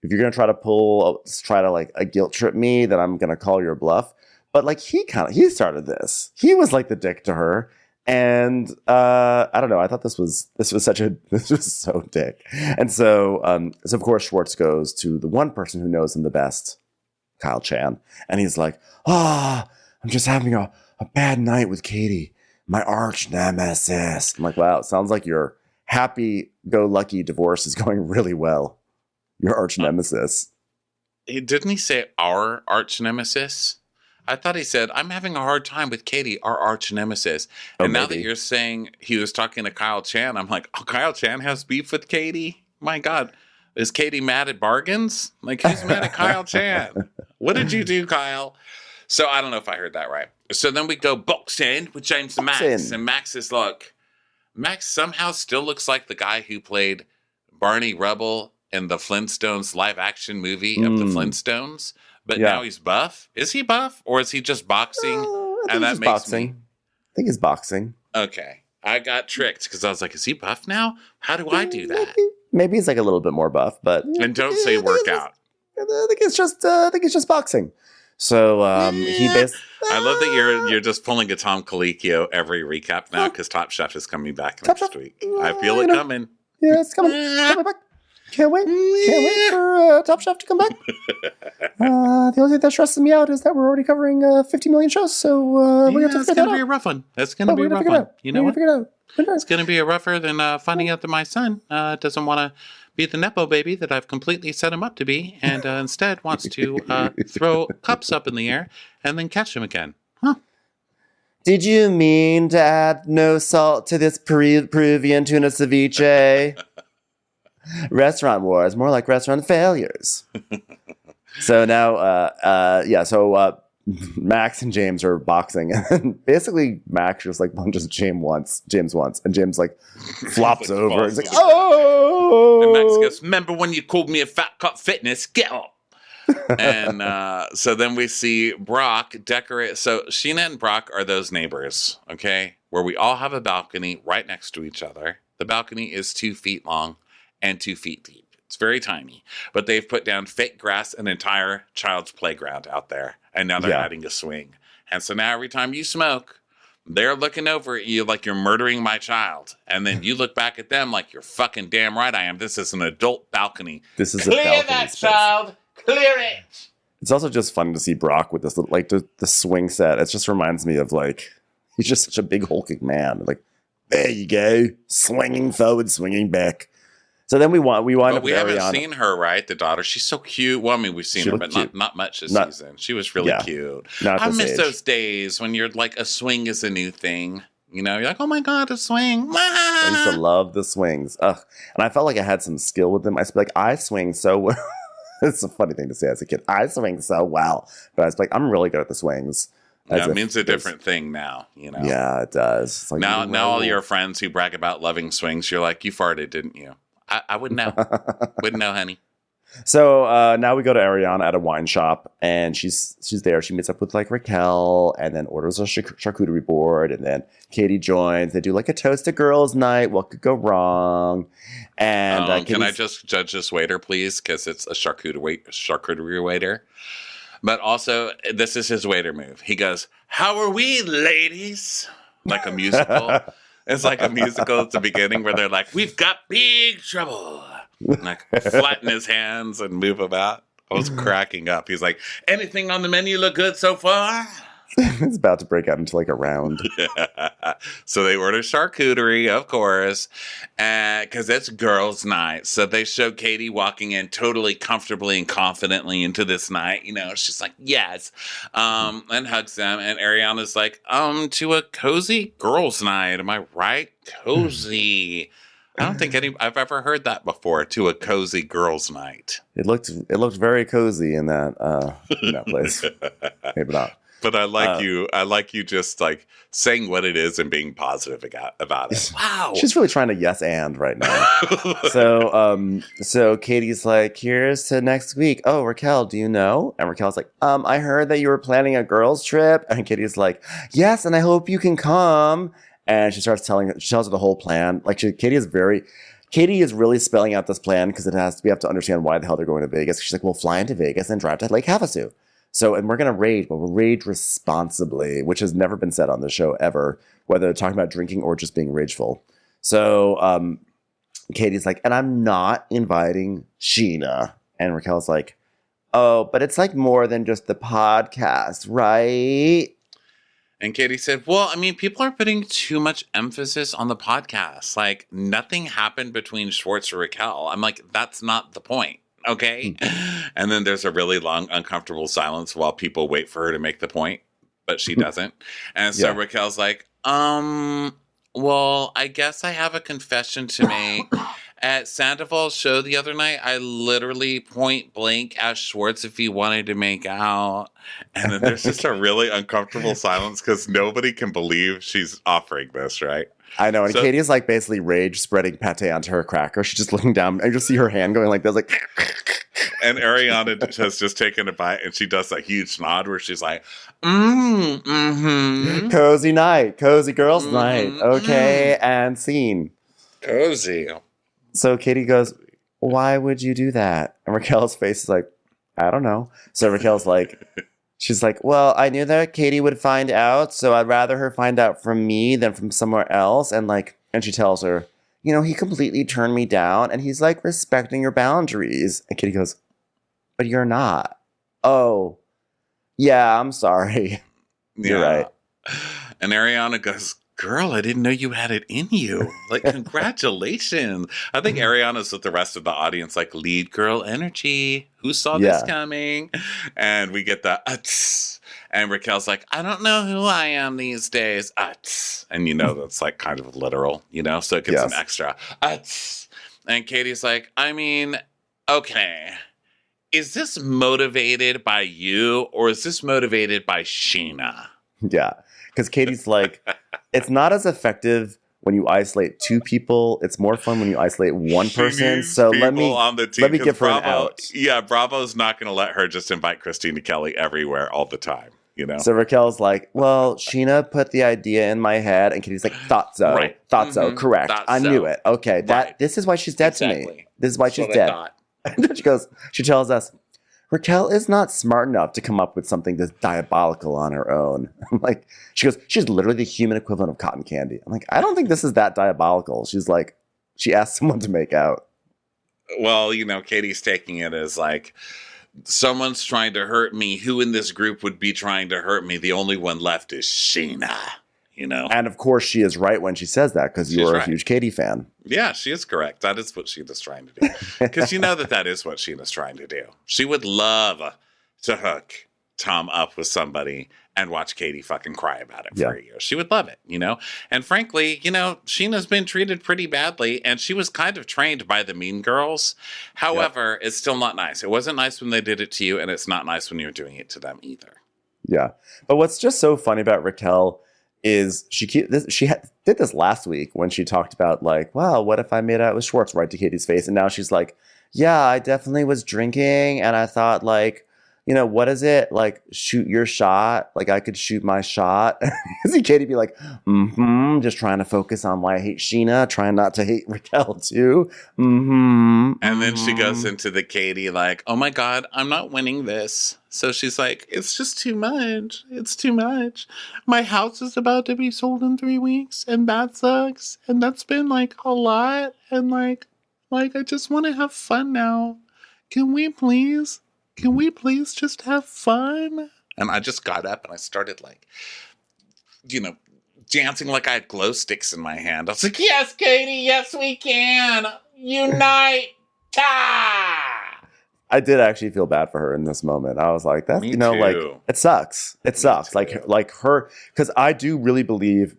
If you're gonna try to a guilt trip me, then I'm gonna call your bluff. But like he started this. He was like the dick to her. And I don't know. I thought this was so dick. And so of course Schwartz goes to the one person who knows him the best, Kyle Chan, and he's like, I'm just having a bad night with Katie, my arch nemesis. I'm like, wow, it sounds like your happy-go-lucky divorce is going really well. Your arch nemesis. Didn't he say our arch nemesis? I thought he said, I'm having a hard time with Katie, our arch nemesis. And now that you're saying he was talking to Kyle Chan, I'm like, oh, Kyle Chan has beef with Katie? My God. Is Katie mad at bargains? Like, who's mad at Kyle Chan? What did you do, Kyle? So I don't know if I heard that right. So then we go boxing with James and Max. And Max is like, Max somehow still looks like the guy who played Barney Rubble in the Flintstones live action movie of the Flintstones. But now he's buff. Is he buff, or is he just boxing? And that makes boxing. I think he's boxing. Okay, I got tricked because I was like, "Is he buff now? How do I do that?" Maybe he's like a little bit more buff, but and don't say workout. I think it's just boxing. So he basically. I love that you're just pulling a Tom Colicchio every recap now because Top Chef is coming back next week. I feel it coming. Yeah, it's coming back. Can't wait for Top Chef to come back. The only thing that stresses me out is that we're already covering 50 million shows, so we're going to figure that out. It's going to be a rough one. It's going to be a rough one. You know what? It's going to be a rougher than finding out that my son doesn't want to be the Nepo baby that I've completely set him up to be, and instead wants to throw cups up in the air and then catch them again. Huh. Did you mean to add no salt to this Peruvian tuna ceviche? Restaurant wars, more like restaurant failures. So now, Max and James are boxing, and basically Max just like punches James once, and James like flops over. He's like, oh! And Max goes, "Remember when you called me a fat cut fitness? Get up!" And so then we see Brock decorate. So Sheena and Brock are those neighbors, okay, where we all have a balcony right next to each other. The balcony is 2 feet long and 2 feet deep. It's very tiny. But they've put down fake grass, an entire child's playground out there. And now they're adding a swing. And so now every time you smoke, They're looking over at you like you're murdering my child. And then you look back at them like you're fucking damn right I am. This is an adult balcony. This is Clear a balcony that, space. child. Clear it. It's also just fun to see Brock with this, like the swing set. It just reminds me of like, he's just such a big hulking man. Like, there you go. Swinging forward, swinging back. So then we wind up. We haven't seen her, right? The daughter. She's so cute. Well, I mean, we've seen her, but not much this season. She was really cute. I miss those days when you're like a swing is a new thing. You know, you're like, oh my God, a swing. I used to love the swings. Ugh. And I felt like I had some skill with them. I was like, I swing so well. It's a funny thing to say as a kid. I swing so well. But I was like, I'm really good at the swings. Yeah, it means a different thing now, you know? Yeah, it does. It's like, now all your friends who brag about loving swings, you're like, you farted, didn't you? I wouldn't know. Wouldn't know, honey. So now we go to Ariana at a wine shop, and she's there. She meets up with like Raquel, and then orders a charcuterie board, and then Katie joins. They do like a toast to girls night. What could go wrong? And can I just judge this waiter, please? Because it's a charcuterie waiter. But also, this is his waiter move. He goes, "How are we, ladies?" Like a musical. It's like a musical at the beginning where they're like, "We've got big trouble." Like flatten his hands and move about. I was cracking up. He's like, "Anything on the menu look good so far?" It's about to break out into like a round. So they order charcuterie, of course, because it's girls' night. So they show Katie walking in totally comfortably and confidently into this night. You know, she's like, yes, and hugs them. And Ariana's like, to a cozy girls' night. Am I right? Cozy. I don't think I've ever heard that before. To a cozy girls' night. It looked very cozy in that place. Maybe not. But I like you just like saying what it is and being positive about it. Wow. She's really trying to yes and right now. So Katie's like, here's to next week. Oh, Raquel, do you know? And Raquel's like, I heard that you were planning a girls trip. And Katie's like, yes, and I hope you can come. And she tells her the whole plan. Like Katie is really spelling out this plan because we have to understand why the hell they're going to Vegas. She's like, we'll fly into Vegas and drive to Lake Havasu. So, and we're going to rage, but we'll rage responsibly, which has never been said on the show ever, whether they're talking about drinking or just being rageful. So, Katie's like, and I'm not inviting Sheena. And Raquel's like, oh, but it's like more than just the podcast, right? And Katie said, well, I mean, people are putting too much emphasis on the podcast. Like, nothing happened between Schwartz or Raquel. I'm like, that's not the point. Okay. And then there's a really long, uncomfortable silence while people wait for her to make the point, but she doesn't. And so Raquel's like, well, I guess I have a confession to make. At Sandoval's show the other night, I literally point blank asked Schwartz if he wanted to make out. And then there's just a really uncomfortable silence because nobody can believe she's offering this, right? I know, and Katie is like basically rage spreading pate onto her cracker. She's just looking down. I just see her hand going like this, like. And Ariana has just taken a bite, and she does that huge nod where she's like, cozy night, cozy girls night. Okay, and scene. Cozy. So Katie goes, why would you do that? And Raquel's face is like, I don't know. So Raquel's like. She's like, well, I knew that Katie would find out, so I'd rather her find out from me than from somewhere else. And she tells her, you know, he completely turned me down, and he's like respecting your boundaries. And Katie goes, but you're not. Oh, yeah, I'm sorry. You're right. And Ariana goes, girl, I didn't know you had it in you. Like, congratulations. I think Ariana's with the rest of the audience, like, lead girl energy. Who saw this coming? And we get the and Raquel's like, I don't know who I am these days. And you know, that's like kind of literal, you know, so it gets an extra. And Katie's like, I mean, okay, is this motivated by you or is this motivated by Sheena? Yeah. Because Katie's like, it's not as effective when you isolate two people. It's more fun when you isolate one person. So let me give her an out. Yeah, Bravo's not going to let her just invite Christina Kelly everywhere all the time, you know? So Raquel's like, well, Sheena put the idea in my head. And Katie's like, thought so. Right. Thought so. Correct. I knew it. Okay. This is why she's dead to me. This is why she's dead. And then she tells us, Raquel is not smart enough to come up with something that's diabolical on her own. I'm like, she goes, she's literally the human equivalent of cotton candy. I'm like, I don't think this is that diabolical. She's like, she asked someone to make out. Well, Katie's taking it as like, someone's trying to hurt me. Who in this group would be trying to hurt me? The only one left is Sheena, And of course, she is right when she says that because you're a huge Katie fan. Yeah, she is correct. That is what Sheena's trying to do. Because you know that is what Sheena's trying to do. She would love to hook Tom up with somebody and watch Katie fucking cry about it for a year. She would love it, And frankly, Sheena's been treated pretty badly, and she was kind of trained by the mean girls. However, it's still not nice. It wasn't nice when they did it to you, and it's not nice when you're doing it to them either. Yeah. But what's just so funny about Raquel is she did this last week when she talked about like, wow, what if I made out with Schwartz right to Katie's face? And now she's like, yeah, I definitely was drinking, and I thought like, what is it? Like, shoot your shot. Like, I could shoot my shot. You see Katie be like, just trying to focus on why I hate Sheena, trying not to hate Raquel too. And then she goes into the Katie like, oh my God, I'm not winning this. So she's like, it's just too much. It's too much. My house is about to be sold in 3 weeks, and that sucks. And that's been like a lot. And like I just want to have fun now. Can we please just have fun? And I just got up and I started like, dancing like I had glow sticks in my hand. I was like, yes, Katie, yes, we can. Unite. I did actually feel bad for her in this moment. I was like, that's, like, it sucks. It sucks. Like her, because I do really believe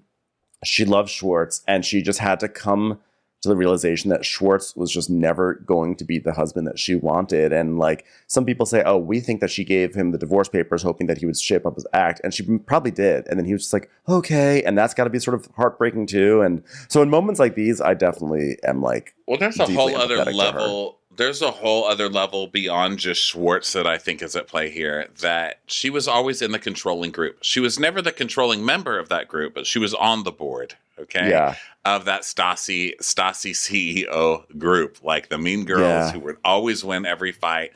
she loves Schwartz, and she just had to come to the realization that Schwartz was just never going to be the husband that she wanted. And like some people say, oh, we think that she gave him the divorce papers hoping that he would shape up his act. And she probably did. And then he was just like, okay. And that's got to be sort of heartbreaking too. And so in moments like these, I definitely am like, well, there's a whole other level. There's a whole other level beyond just Schwartz that I think is at play here, that she was always in the controlling group. She was never the controlling member of that group, but she was on the board. Okay. Yeah. Of that Stassi CEO group, like the mean girls who would always win every fight.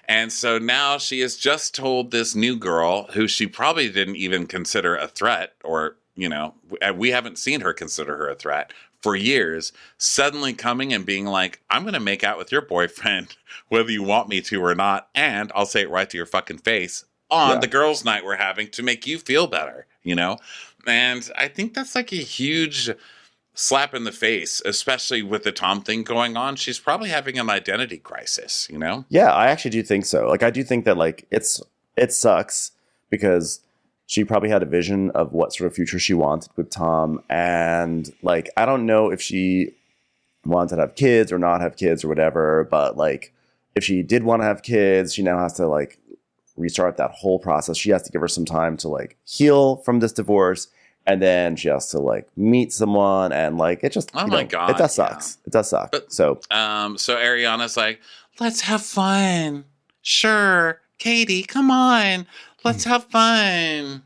And so now she has just told this new girl, who she probably didn't even consider a threat, or, we haven't seen her consider her a threat for years, suddenly coming and being like, I'm going to make out with your boyfriend, whether you want me to or not. And I'll say it right to your fucking face on the girls' night we're having to make you feel better, And I think that's like a huge slap in the face, especially with the Tom thing going on. She's probably having an identity crisis, Yeah, I actually do think so. Like, I do think that like it sucks because she probably had a vision of what sort of future she wanted with Tom. And like, I don't know if she wanted to have kids or not have kids or whatever, but like if she did want to have kids, she now has to like restart that whole process. She has to give her some time to like heal from this divorce, and then she has to like meet someone, and like it just God, it does sucks. It does suck. But, so Ariana's like, let's have fun. Sure, Katie, come on, let's have fun.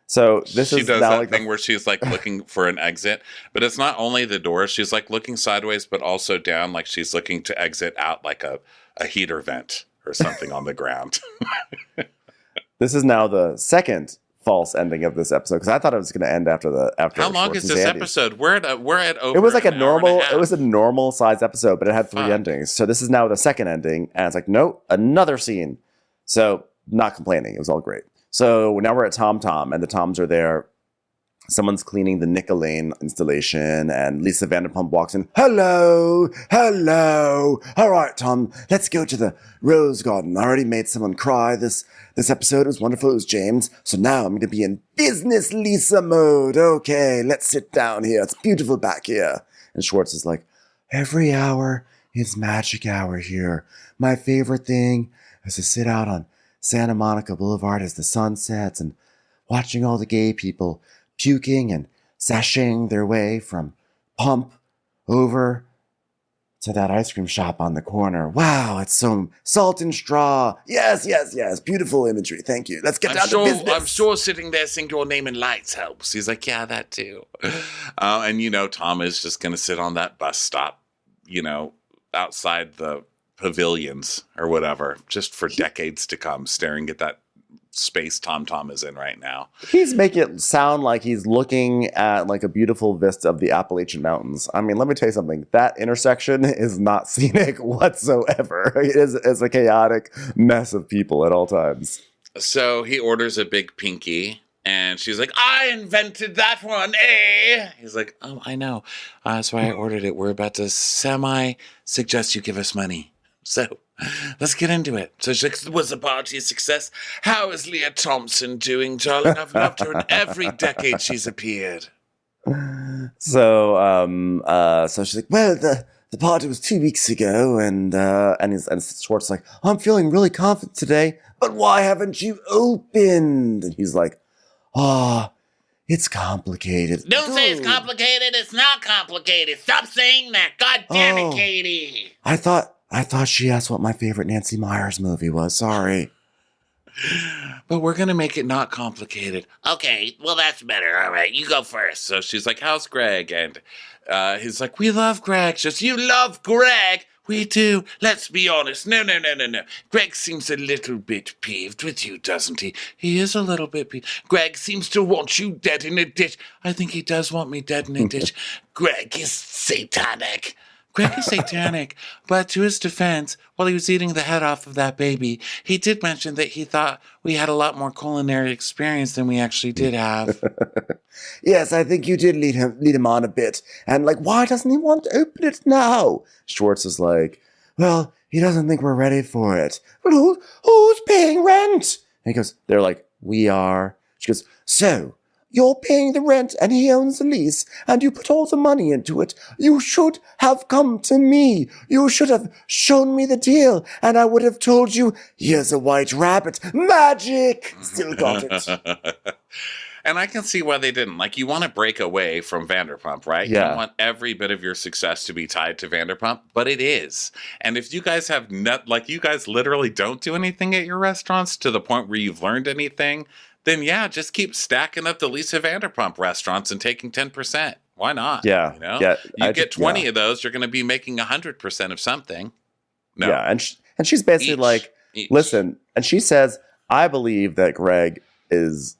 So this she is does now that like thing where she's like looking for an exit, but it's not only the door. She's like looking sideways, but also down, like she's looking to exit out like a heater vent or something on the ground. This is now the second false ending of this episode, because I thought it was going to end after. How long is this episode? We're at over. It was like a normal size episode, but it had 3 endings. So this is now the second ending, and it's like, nope, another scene. So not complaining. It was all great. So now we're at Tom, and the Toms are there. Someone's cleaning the nickel lane installation, and Lisa Vanderpump walks in. Hello. All right, Tom, let's go to the rose garden. I already made someone cry this episode. It was wonderful. It was James. So now I'm going to be in business Lisa mode. Okay, let's sit down here. It's beautiful back here. And Schwartz is like, every hour is magic hour here. My favorite thing is to sit out on Santa Monica Boulevard as the sun sets and watching all the gay people puking and sashaying their way from Pump over to that ice cream shop on the corner. Wow, it's so salt and straw. Yes. Beautiful imagery. Thank you. Let's get down to business. I'm sure sitting there saying your name in lights helps. He's like, yeah, that too. And Tom is just going to sit on that bus stop, outside the pavilions or whatever, just for decades to come, staring at that space Tom is in right now. He's making it sound like he's looking at like a beautiful vista of the Appalachian Mountains. I mean, let me tell you something. That intersection is not scenic whatsoever. It's a chaotic mess of people at all times. So he orders a big pinky, and she's like, I invented that one, eh? He's like, oh, I know. That's why I ordered it. We're about to semi-suggest you give us money. So let's get into it. So she's like, was the party a success? How is Leah Thompson doing, darling? I've loved her in every decade she's appeared. So she's like, well, the party was 2 weeks ago, and Schwartz is like, I'm feeling really confident today, but why haven't you opened? And he's like, it's complicated. Don't say it's complicated. It's not complicated. Stop saying that. God damn it, Katie. I thought she asked what my favorite Nancy Meyers movie was. Sorry. But we're going to make it not complicated. Okay, well, that's better. All right, you go first. So she's like, how's Greg? And he's like, we love Greg. She goes, you love Greg? We do. Let's be honest. No. Greg seems a little bit peeved with you, doesn't he? He is a little bit peeved. Greg seems to want you dead in a ditch. I think he does want me dead in a ditch. Greg is satanic. But to his defense, while he was eating the head off of that baby, he did mention that he thought we had a lot more culinary experience than we actually did have. Yes, I think you did lead him on a bit. And like, why doesn't he want to open it now? Schwartz is like, well, he doesn't think we're ready for it. Well, who's paying rent? And he goes, they're like, we are. She goes, so you're paying the rent and he owns the lease and you put all the money into it. You should have come to me. You should have shown me the deal and I would have told you, here's a white rabbit. Magic! Still got it. And I can see why they didn't. Like, you want to break away from Vanderpump, right? Yeah. You want every bit of your success to be tied to Vanderpump, but it is. And if you guys have you guys literally don't do anything at your restaurants to the point where you've learned anything, then yeah, just keep stacking up the Lisa Vanderpump restaurants and taking 10%. Why not? Yeah. You know? Yeah, you get 20 of those, you're going to be making 100% of something. No. Yeah, and she's basically listen, and she says, I believe that Greg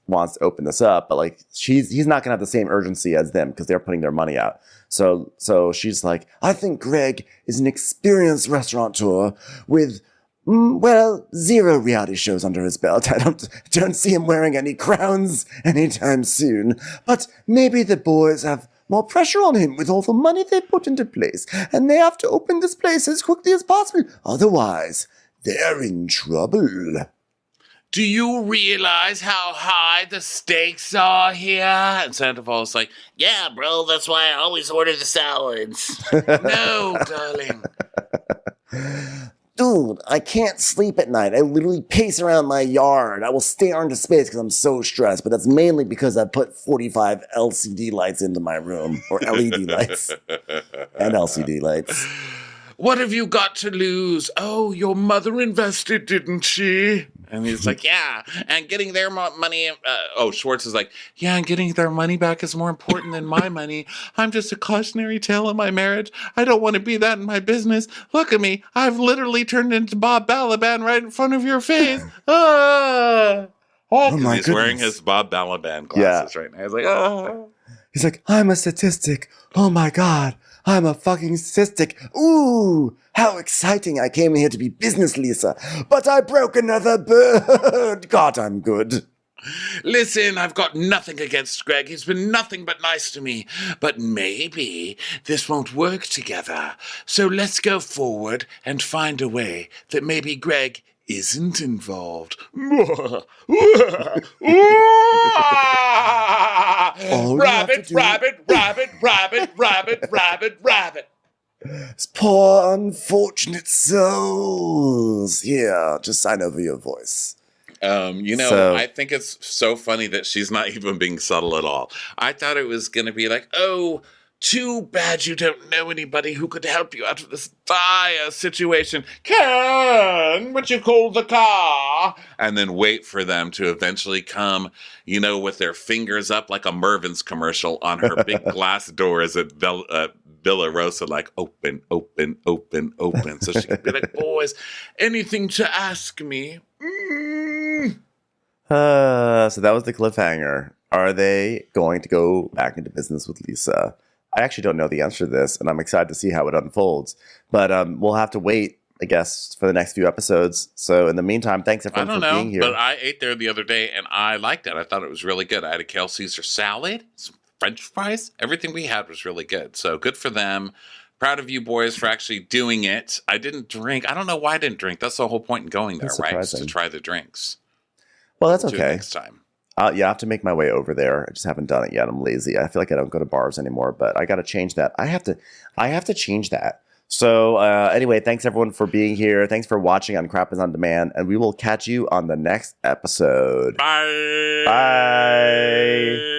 wants to open this up, but like he's not gonna have the same urgency as them because they're putting their money out. So she's like, I think Greg is an experienced restaurateur with 0 reality shows under his belt. I don't see him wearing any crowns anytime soon. But maybe the boys have more pressure on him with all the money they put into place, and they have to open this place as quickly as possible. Otherwise, they're in trouble. Do you realize how high the stakes are here? And Sandoval's like, yeah, bro, that's why I always order the salads. no, darling. Dude, I can't sleep at night. I literally pace around my yard. I will stare into space because I'm so stressed, but that's mainly because I put 45 LCD lights into my room, or LED lights and LCD lights. What have you got to lose? Oh, your mother invested, didn't she? And he's like, yeah, and getting their money. Schwartz is like, yeah, and getting their money back is more important than my money. I'm just a cautionary tale of my marriage. I don't want to be that in my business. Look at me. I've literally turned into Bob Balaban right in front of your face. Oh my he's goodness. wearing his Bob Balaban glasses right now. He's like, oh. He's like, I'm a statistic. Oh my God. I'm a fucking statistic. Ooh, how exciting. I came here to be business, Lisa. But I broke another bird. God, I'm good. Listen, I've got nothing against Greg. He's been nothing but nice to me. But maybe this won't work together. So let's go forward and find a way that maybe Greg isn't involved. Rabbit. It's poor unfortunate souls. Yeah, just sign over your voice. I think it's so funny that she's not even being subtle at all. I thought it was going to be like, oh, too bad you don't know anybody who could help you out of this dire situation. Would you call the car? And then wait for them to eventually come, with their fingers up like a Mervin's commercial on her big glass door as it Villa Rosa, like, open, open, open, open. So she could be like, boys, anything to ask me. So that was the cliffhanger. Are they going to go back into business with Lisa? I actually don't know the answer to this, and I'm excited to see how it unfolds. But we'll have to wait, I guess, for the next few episodes. So in the meantime, thanks everyone for being here. But I ate there the other day, and I liked it. I thought it was really good. I had a kale Caesar salad, some French fries. Everything we had was really good. So good for them. Proud of you boys for actually doing it. I didn't drink. I don't know why I didn't drink. That's the whole point in going there, right? Just to try the drinks. Well, that's We'll do it okay. next time. Yeah, I have to make my way over there. I just haven't done it yet. I'm lazy. I feel like I don't go to bars anymore, but I got to change that. I have to change that. So anyway, thanks everyone for being here. Thanks for watching on Crap is on Demand, and we will catch you on the next episode. Bye. Bye.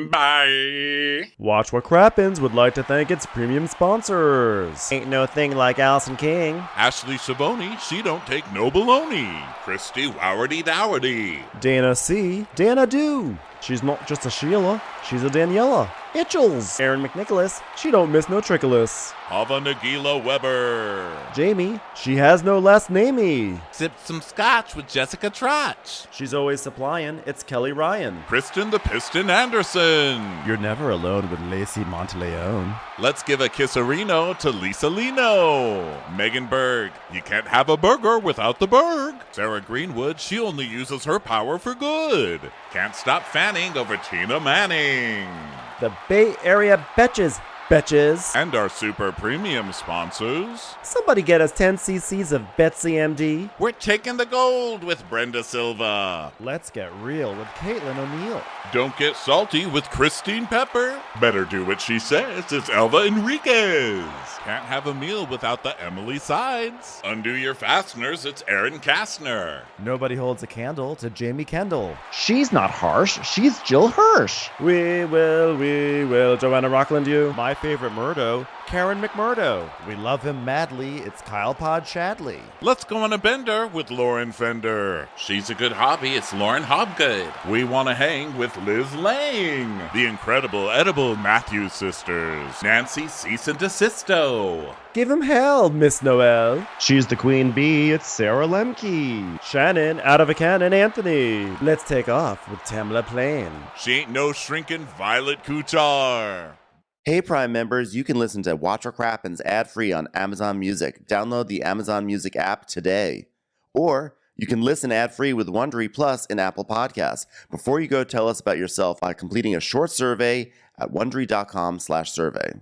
Bye. Watch What Crappens would like to thank its premium sponsors. Ain't no thing like Allison King. Ashley Savoni, she don't take no baloney. Christy Wowardy Dowardy. Dana C. Dana Do. She's not just a Sheila, she's a Daniela. Itchels. Aaron McNicholas. She don't miss no trickolas. Hava Nagila Weber. Jamie. She has no last namey. Sipped some scotch with Jessica Trotch. She's always supplying. It's Kelly Ryan. Kristen the Piston Anderson. You're never alone with Lacey Monteleone. Let's give a kisserino to Lisa Lino. Megan Berg. You can't have a burger without the Berg. Sarah Greenwood. She only uses her power for good. Can't stop fanning over Tina Manning. The Bay Area Betches. And our super premium sponsors. Somebody get us 10 cc's of Betsy MD. We're taking the gold with Brenda Silva. Let's get real with Caitlin O'Neill. Don't get salty with Christine Pepper. Better do what she says. It's Elva Enriquez. Can't have a meal without the Emily Sides. Undo your fasteners. It's Aaron Kastner. Nobody holds a candle to Jamie Kendall. She's not harsh, she's Jill Hirsch. We will, Joanna Rockland you. My favorite Murdo, Karen McMurdo. We love him madly, it's Kyle Pod Shadley. Let's go on a bender with Lauren Fender. She's a good hobby. It's Lauren Hobgood. We want to hang with Liz Lang. The incredible edible Matthews sisters. Nancy Cease and Desisto. Give him hell, Miss Noel. She's the queen bee, it's Sarah Lemke. Shannon, out of a cannon, Anthony. Let's take off with Tamla Plain. She ain't no shrinking Violet Kuchar. Hey Prime members, you can listen to Watch What Crappens ad-free on Amazon Music. Download the Amazon Music app today. Or you can listen ad-free with Wondery Plus in Apple Podcasts. Before you go, tell us about yourself by completing a short survey at Wondery.com/survey.